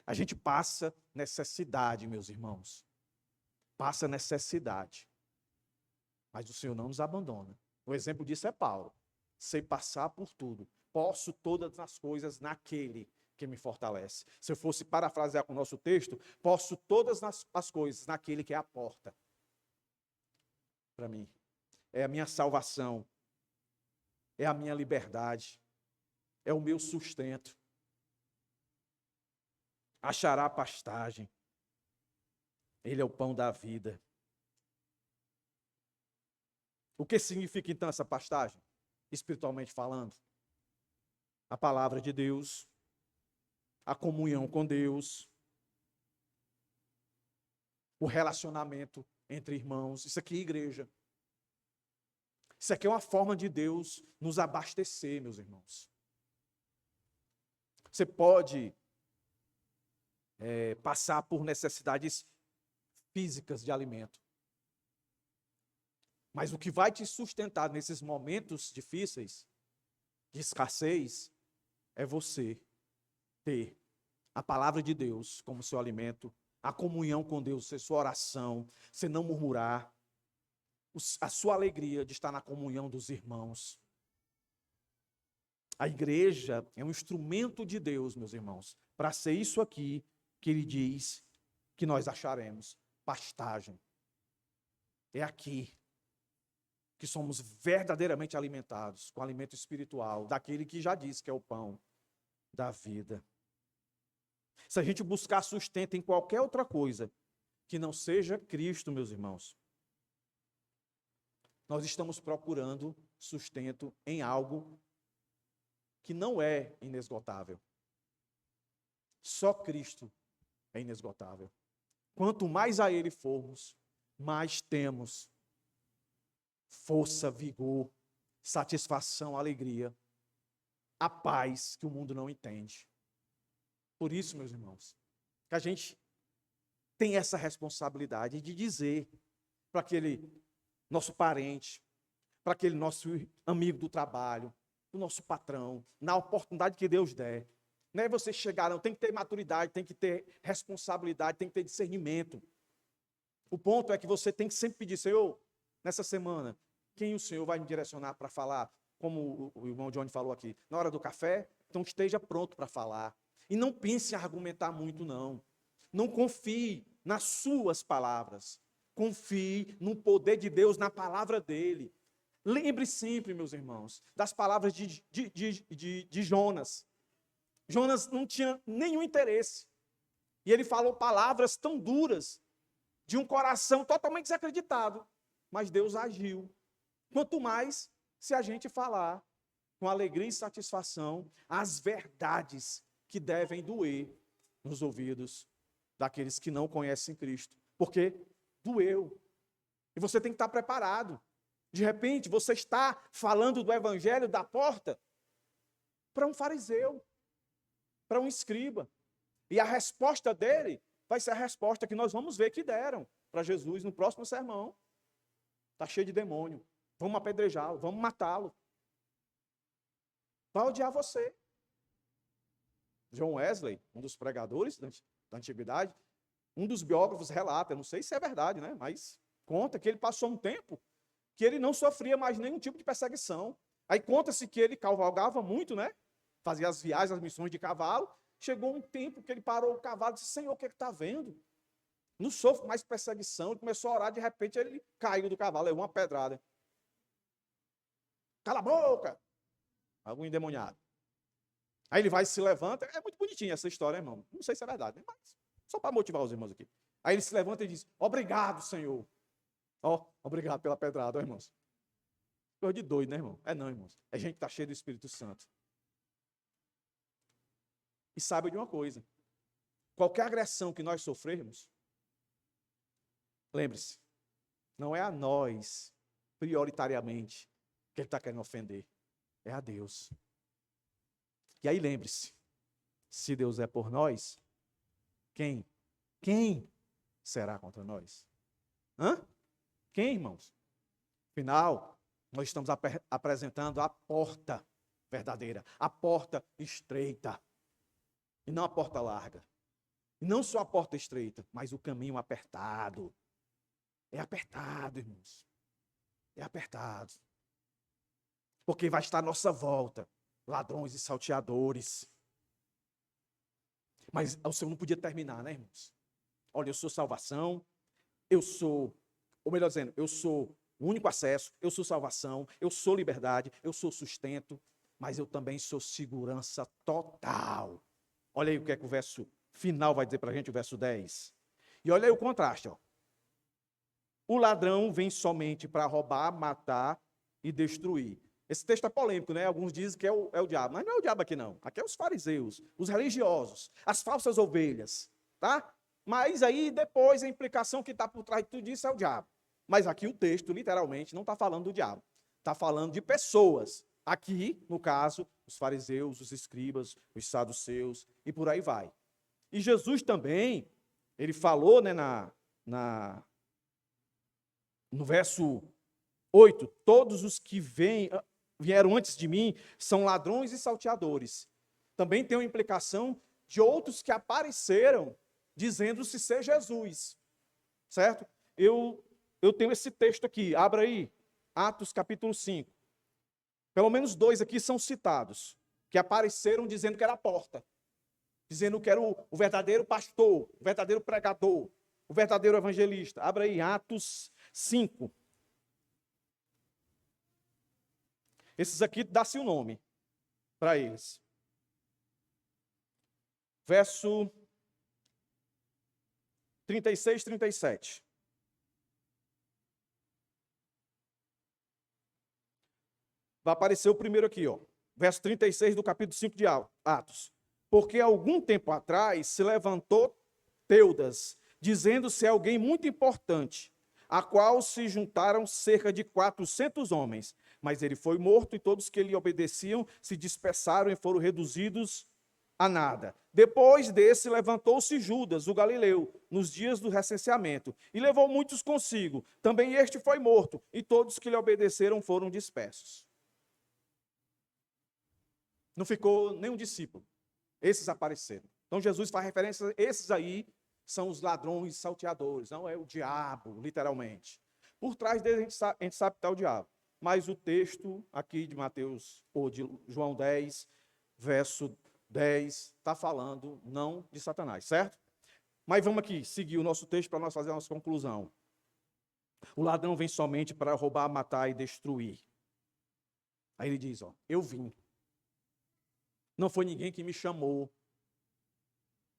S1: A gente passa necessidade, meus irmãos. Passa necessidade. Mas o Senhor não nos abandona. O exemplo disso é Paulo. Sei passar por tudo. Posso todas as coisas naquele que me fortalece. Se eu fosse parafrasear com o nosso texto, posso todas as coisas naquele que é a porta. Para mim. É a minha salvação. É a minha liberdade. É o meu sustento. Achará pastagem. Ele é o pão da vida. O que significa então essa pastagem? Espiritualmente falando. A palavra de Deus, a comunhão com Deus, o relacionamento entre irmãos. Isso aqui é igreja. Isso aqui é uma forma de Deus nos abastecer, meus irmãos. Você pode passar por necessidades físicas de alimento. Mas o que vai te sustentar nesses momentos difíceis, de escassez, é você ter a palavra de Deus como seu alimento, a comunhão com Deus, ser sua oração, você não murmurar, a sua alegria de estar na comunhão dos irmãos. A igreja é um instrumento de Deus, meus irmãos, para ser isso aqui que ele diz que nós acharemos, pastagem. É aqui que somos verdadeiramente alimentados com alimento espiritual, daquele que já disse que é o pão da vida. Se a gente buscar sustento em qualquer outra coisa que não seja Cristo, meus irmãos, nós estamos procurando sustento em algo que não é inesgotável. Só Cristo é inesgotável. Quanto mais a Ele formos, mais temos força, vigor, satisfação, alegria, a paz que o mundo não entende. Por isso, meus irmãos, que a gente tem essa responsabilidade de dizer para aquele nosso parente, para aquele nosso amigo do trabalho, o nosso patrão, na oportunidade que Deus der. Não é você chegar, não, tem que ter maturidade, tem que ter responsabilidade, tem que ter discernimento. O ponto é que você tem que sempre pedir, Senhor, nessa semana, quem o Senhor vai me direcionar para falar, como o irmão Johnny falou aqui, na hora do café, então esteja pronto para falar. E não pense em argumentar muito, não. Não confie nas suas palavras. Confie no poder de Deus, na palavra dele. Lembre sempre, meus irmãos, das palavras de Jonas. Jonas não tinha nenhum interesse. E ele falou palavras tão duras, de um coração totalmente desacreditado. Mas Deus agiu. Quanto mais se a gente falar com alegria e satisfação as verdades que devem doer nos ouvidos daqueles que não conhecem Cristo. Porque doeu. E você tem que estar preparado. De repente, você está falando do evangelho da porta para um fariseu, para um escriba. E a resposta dele vai ser a resposta que nós vamos ver que deram para Jesus no próximo sermão. Está cheio de demônio. Vamos apedrejá-lo, vamos matá-lo. Vai odiar você. John Wesley, um dos pregadores da antiguidade, um dos biógrafos relata, não sei se é verdade, né? Mas conta que ele passou um tempo que ele não sofria mais nenhum tipo de perseguição. Aí conta-se que ele cavalgava muito, né? Fazia as viagens, as missões de cavalo. Chegou um tempo que ele parou o cavalo e disse, Senhor, o que está vendo? Não sofro mais perseguição. Ele começou a orar, de repente ele caiu do cavalo, levou uma pedrada. Cala a boca! Algum endemoniado. Aí ele vai e se levanta. É muito bonitinha essa história, irmão. Não sei se é verdade, né? Mas só para motivar os irmãos aqui. Aí ele se levanta e diz: obrigado, Senhor. Ó, obrigado pela pedrada, ó, irmãos. Coisa de doido, né, irmão? É não, irmãos. É gente que está cheia do Espírito Santo. E saiba de uma coisa. Qualquer agressão que nós sofrermos, lembre-se, não é a nós, prioritariamente, que ele está querendo ofender. É a Deus. E aí lembre-se, se Deus é por nós, quem será contra nós? Quem, irmãos? Afinal, nós estamos apresentando a porta verdadeira, a porta estreita, e não a porta larga. E não só a porta estreita, mas o caminho apertado. É apertado, irmãos. É apertado. Porque vai estar à nossa volta ladrões e salteadores. Mas o Senhor não podia terminar, né, irmãos? Olha, eu sou salvação, eu sou o único acesso, eu sou salvação, eu sou liberdade, eu sou sustento, mas eu também sou segurança total. Olha aí o que é que o verso final vai dizer para a gente, o verso 10. E olha aí o contraste, ó. O ladrão vem somente para roubar, matar e destruir. Esse texto é polêmico, né? Alguns dizem que é o diabo, mas não é o diabo aqui não. Aqui é os fariseus, os religiosos, as falsas ovelhas, tá? Mas aí depois a implicação que está por trás de tudo isso é o diabo. Mas aqui o texto, literalmente, não está falando do diabo. Está falando de pessoas. Aqui, no caso, os fariseus, os escribas, os saduceus e por aí vai. E Jesus também, ele falou, né, no verso 8, todos os que vieram antes de mim são ladrões e salteadores. Também tem uma implicação de outros que apareceram dizendo-se ser Jesus, certo? Eu tenho esse texto aqui, abra aí, Atos capítulo 5. Pelo menos 2 aqui são citados, que apareceram dizendo que era a porta, dizendo que era o verdadeiro pastor, o verdadeiro pregador, o verdadeiro evangelista. Abra aí, Atos 5. Esses aqui dá-se o nome para eles. Verso 36, 37. Vai aparecer o primeiro aqui, ó. Verso 36 do capítulo 5 de Atos. Porque algum tempo atrás se levantou Teudas, dizendo ser alguém muito importante, a qual se juntaram cerca de 400 homens. Mas ele foi morto e todos que lhe obedeciam se dispersaram e foram reduzidos a nada. Depois desse levantou-se Judas, o galileu, nos dias do recenseamento, e levou muitos consigo. Também este foi morto, e todos que lhe obedeceram foram dispersos. Não ficou nenhum discípulo. Esses apareceram. Então Jesus faz referência, esses aí são os ladrões salteadores, não é o diabo, literalmente. Por trás deles a gente sabe que está o diabo. Mas o texto aqui de Mateus, ou de João 10, verso 10, está falando não de Satanás, certo? Mas vamos aqui seguir o nosso texto para nós fazer a nossa conclusão. O ladrão vem somente para roubar, matar e destruir. Aí ele diz, ó, eu vim. Não foi ninguém que me chamou.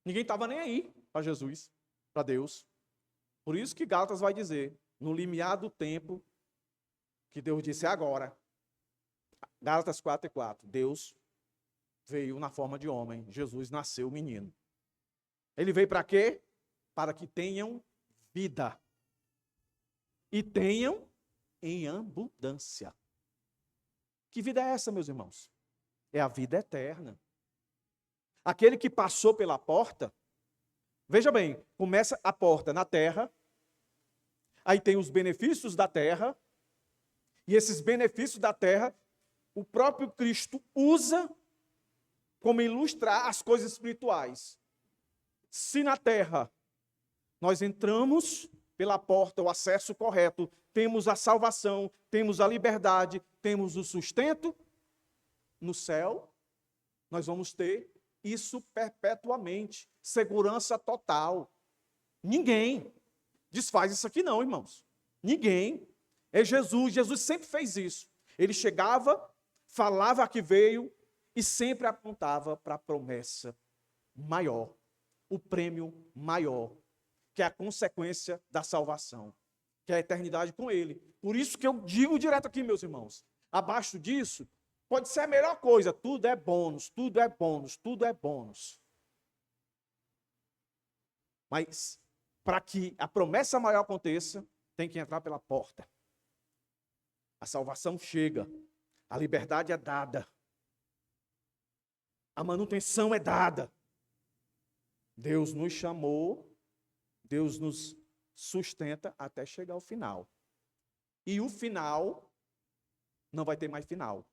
S1: Ninguém estava nem aí para Jesus, para Deus. Por isso que Gálatas vai dizer, no limiar do tempo, que Deus disse agora. Gálatas 4:4. Deus veio na forma de homem. Jesus nasceu menino. Ele veio para quê? Para que tenham vida. E tenham em abundância. Que vida é essa, meus irmãos? É a vida eterna. Aquele que passou pela porta, veja bem, começa a porta na terra, aí tem os benefícios da terra, e esses benefícios da terra, o próprio Cristo usa como ilustrar as coisas espirituais. Se na terra nós entramos pela porta, o acesso correto, temos a salvação, temos a liberdade, temos o sustento, no céu, nós vamos ter isso perpetuamente, segurança total. Ninguém desfaz isso aqui não, irmãos. Ninguém. É Jesus sempre fez isso. Ele chegava, falava que veio, e sempre apontava para a promessa maior, o prêmio maior, que é a consequência da salvação, que é a eternidade com Ele. Por isso que eu digo direto aqui, meus irmãos, abaixo disso, pode ser a melhor coisa, tudo é bônus, tudo é bônus, tudo é bônus. Mas, para que a promessa maior aconteça, tem que entrar pela porta. A salvação chega, a liberdade é dada, a manutenção é dada. Deus nos chamou, Deus nos sustenta até chegar ao final. E o final, não vai ter mais final.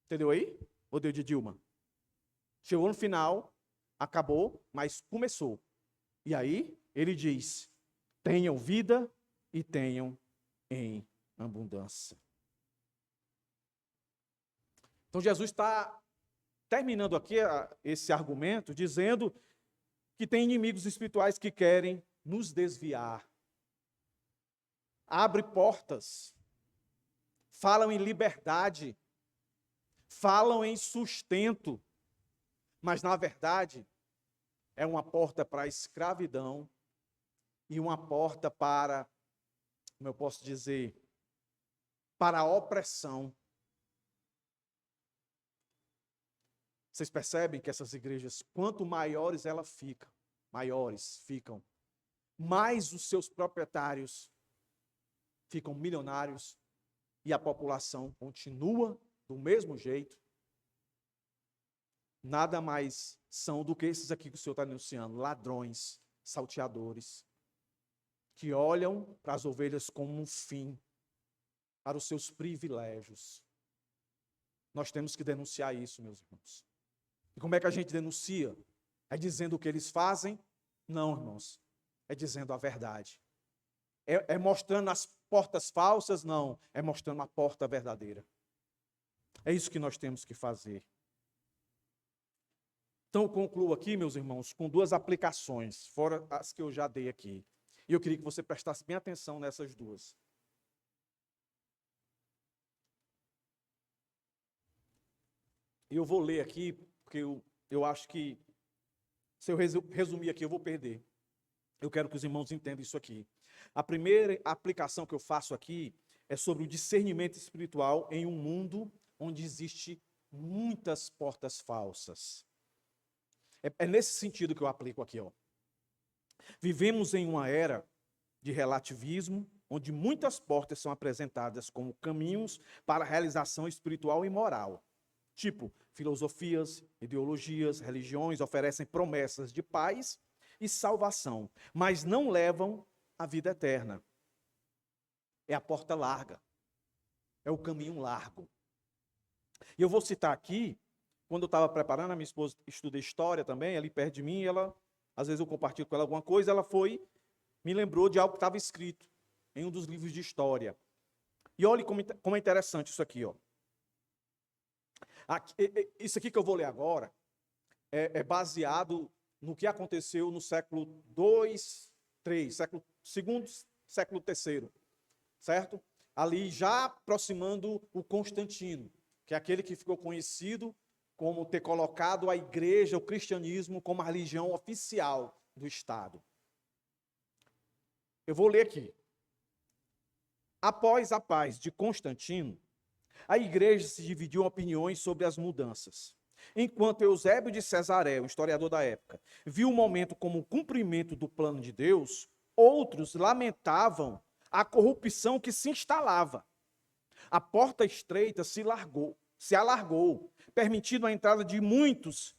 S1: Entendeu aí? Ô Deus de Dilma. Chegou no final, acabou, mas começou. E aí, ele diz, tenham vida e tenham em abundância. Então, Jesus está terminando aqui esse argumento, dizendo que tem inimigos espirituais que querem nos desviar. Abre portas, falam em liberdade, falam em sustento, mas, na verdade, é uma porta para a escravidão e uma porta para, como eu posso dizer, para a opressão. Vocês percebem que essas igrejas, quanto maiores elas ficam, mais os seus proprietários ficam milionários e a população continua do mesmo jeito. Nada mais são do que esses aqui que o Senhor está anunciando, ladrões, salteadores, que olham para as ovelhas como um fim, para os seus privilégios. Nós temos que denunciar isso, meus irmãos. E como é que a gente denuncia? É dizendo o que eles fazem? Não, irmãos. É dizendo a verdade. É mostrando as portas falsas? Não. É mostrando a porta verdadeira. É isso que nós temos que fazer. Então, eu concluo aqui, meus irmãos, com duas aplicações, fora as que eu já dei aqui. E eu queria que você prestasse bem atenção nessas duas. Eu vou ler aqui, porque eu acho que, se eu resumir aqui, eu vou perder. Eu quero que os irmãos entendam isso aqui. A primeira aplicação que eu faço aqui é sobre o discernimento espiritual em um mundo onde existe muitas portas falsas. É nesse sentido que eu aplico aqui, ó. Vivemos em uma era de relativismo, onde muitas portas são apresentadas como caminhos para a realização espiritual e moral. Tipo, filosofias, ideologias, religiões oferecem promessas de paz e salvação, mas não levam à vida eterna. É a porta larga, é o caminho largo. E eu vou citar aqui, quando eu estava preparando, a minha esposa estuda história também, ali perto de mim, às vezes eu compartilho com ela alguma coisa, me lembrou de algo que estava escrito em um dos livros de história. E olhe como é interessante isso aqui, ó. Isso aqui que eu vou ler agora é baseado no que aconteceu no século II, III, século II, século III, certo? Ali já aproximando o Constantino, que é aquele que ficou conhecido como ter colocado a igreja, o cristianismo, como a religião oficial do Estado. Eu vou ler aqui. Após a paz de Constantino, a igreja se dividiu em opiniões sobre as mudanças. Enquanto Eusébio de Cesareia, o historiador da época, viu o momento como um cumprimento do plano de Deus, outros lamentavam a corrupção que se instalava. A porta estreita se alargou, permitindo a entrada de muitos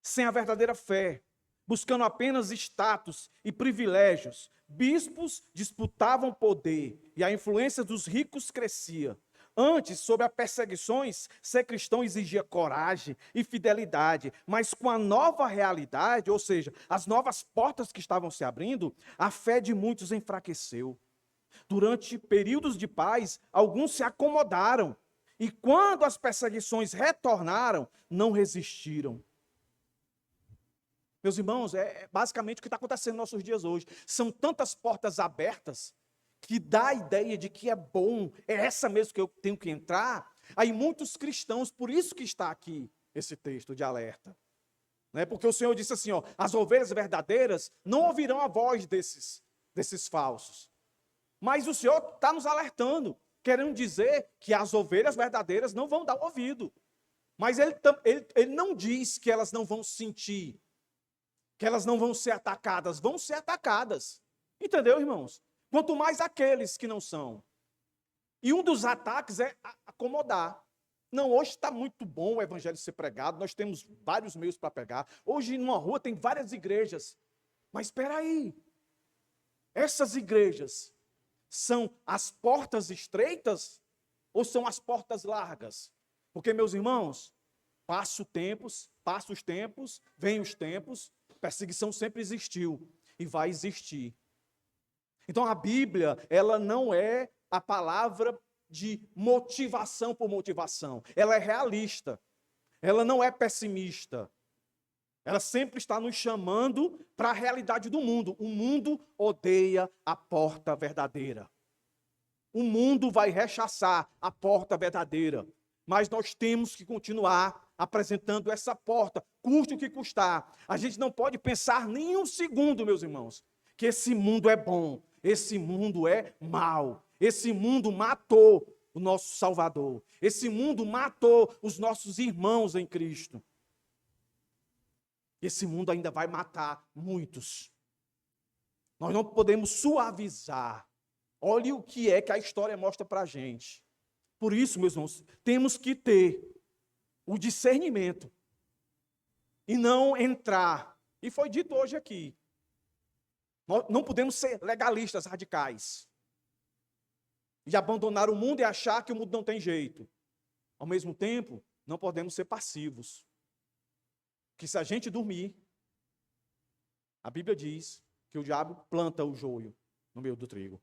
S1: sem a verdadeira fé, buscando apenas status e privilégios. Bispos disputavam poder e a influência dos ricos crescia. Antes, sob as perseguições, ser cristão exigia coragem e fidelidade, mas com a nova realidade, ou seja, as novas portas que estavam se abrindo, a fé de muitos enfraqueceu. Durante períodos de paz, alguns se acomodaram, e quando as perseguições retornaram, não resistiram. Meus irmãos, é basicamente o que está acontecendo nos nossos dias hoje. São tantas portas abertas que dá a ideia de que é bom, é essa mesmo que eu tenho que entrar. Aí muitos cristãos, por isso que está aqui, esse texto de alerta. Né? Porque o Senhor disse assim, ó, as ovelhas verdadeiras não ouvirão a voz desses falsos. Mas o Senhor está nos alertando, querendo dizer que as ovelhas verdadeiras não vão dar ouvido. Mas ele não diz que elas não vão sentir, que elas não vão ser atacadas. Vão ser atacadas. Entendeu, irmãos? Quanto mais aqueles que não são. E um dos ataques é acomodar. Não, hoje está muito bom o evangelho ser pregado, nós temos vários meios para pregar. Hoje, numa rua, tem várias igrejas. Mas espera aí. Essas igrejas são as portas estreitas ou são as portas largas? Porque, meus irmãos, passa os tempos, vem os tempos, perseguição sempre existiu e vai existir. Então a Bíblia, ela não é a palavra de motivação por motivação. Ela é realista. Ela não é pessimista. Ela sempre está nos chamando para a realidade do mundo. O mundo odeia a porta verdadeira. O mundo vai rechaçar a porta verdadeira. Mas nós temos que continuar apresentando essa porta, custe o que custar. A gente não pode pensar nem um segundo, meus irmãos, que esse mundo é bom, esse mundo é mau. Esse mundo matou o nosso Salvador. Esse mundo matou os nossos irmãos em Cristo. Esse mundo ainda vai matar muitos. Nós não podemos suavizar. Olhe o que é que a história mostra para a gente. Por isso, meus irmãos, temos que ter o discernimento e não entrar. E foi dito hoje aqui. Nós não podemos ser legalistas radicais e abandonar o mundo e achar que o mundo não tem jeito. Ao mesmo tempo, não podemos ser passivos. Que se a gente dormir, a Bíblia diz que o diabo planta o joio no meio do trigo.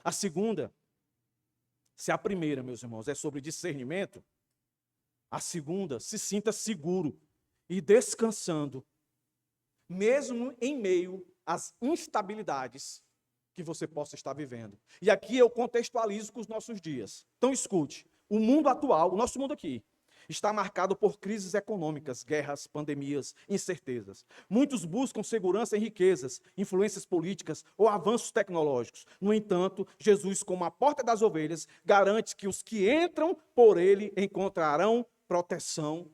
S1: A segunda, se a primeira, meus irmãos, é sobre discernimento, a segunda, se sinta seguro e descansando, mesmo em meio às instabilidades que você possa estar vivendo. E aqui eu contextualizo com os nossos dias. Então escute, o mundo atual, o nosso mundo aqui, está marcado por crises econômicas, guerras, pandemias, incertezas. Muitos buscam segurança em riquezas, influências políticas ou avanços tecnológicos. No entanto, Jesus, como a porta das ovelhas, garante que os que entram por ele encontrarão proteção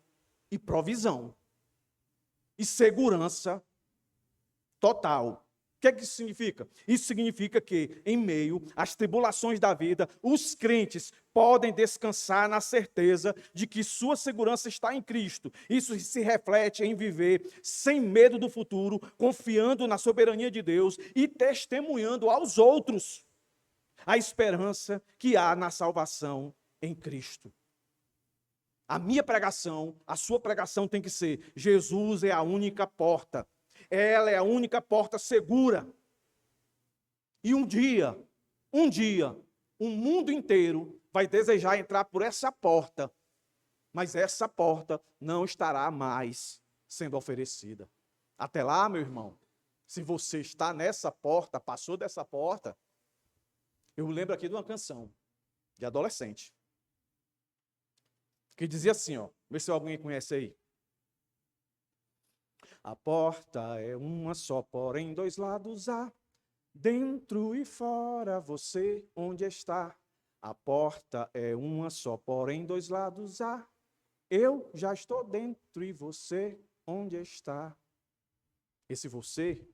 S1: e provisão. E segurança total. O que é que isso significa? Isso significa que, em meio às tribulações da vida, os crentes podem descansar na certeza de que sua segurança está em Cristo. Isso se reflete em viver sem medo do futuro, confiando na soberania de Deus e testemunhando aos outros a esperança que há na salvação em Cristo. A minha pregação, a sua pregação tem que ser: Jesus é a única porta. Ela é a única porta segura. E um dia, o mundo inteiro vai desejar entrar por essa porta, mas essa porta não estará mais sendo oferecida. Até lá, meu irmão, se você está nessa porta, passou dessa porta, eu lembro aqui de uma canção de adolescente, que dizia assim, ó, vê se alguém conhece aí. A porta é uma só, porém dois lados há. Dentro e fora, você onde está? A porta é uma só, porém dois lados há. Eu já estou dentro e você onde está? Esse você,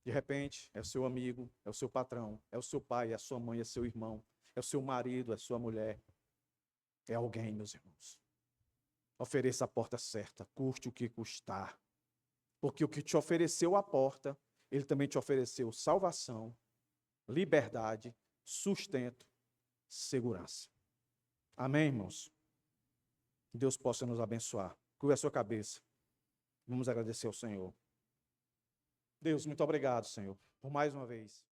S1: de repente, é o seu amigo, é o seu patrão, é o seu pai, é a sua mãe, é seu irmão, é o seu marido, é a sua mulher. É alguém, meus irmãos. Ofereça a porta certa, custe o que custar. Porque o que te ofereceu a porta, ele também te ofereceu salvação, liberdade, sustento, segurança. Amém, irmãos? Que Deus possa nos abençoar. Curva a sua cabeça. Vamos agradecer ao Senhor. Deus, muito obrigado, Senhor, por mais uma vez.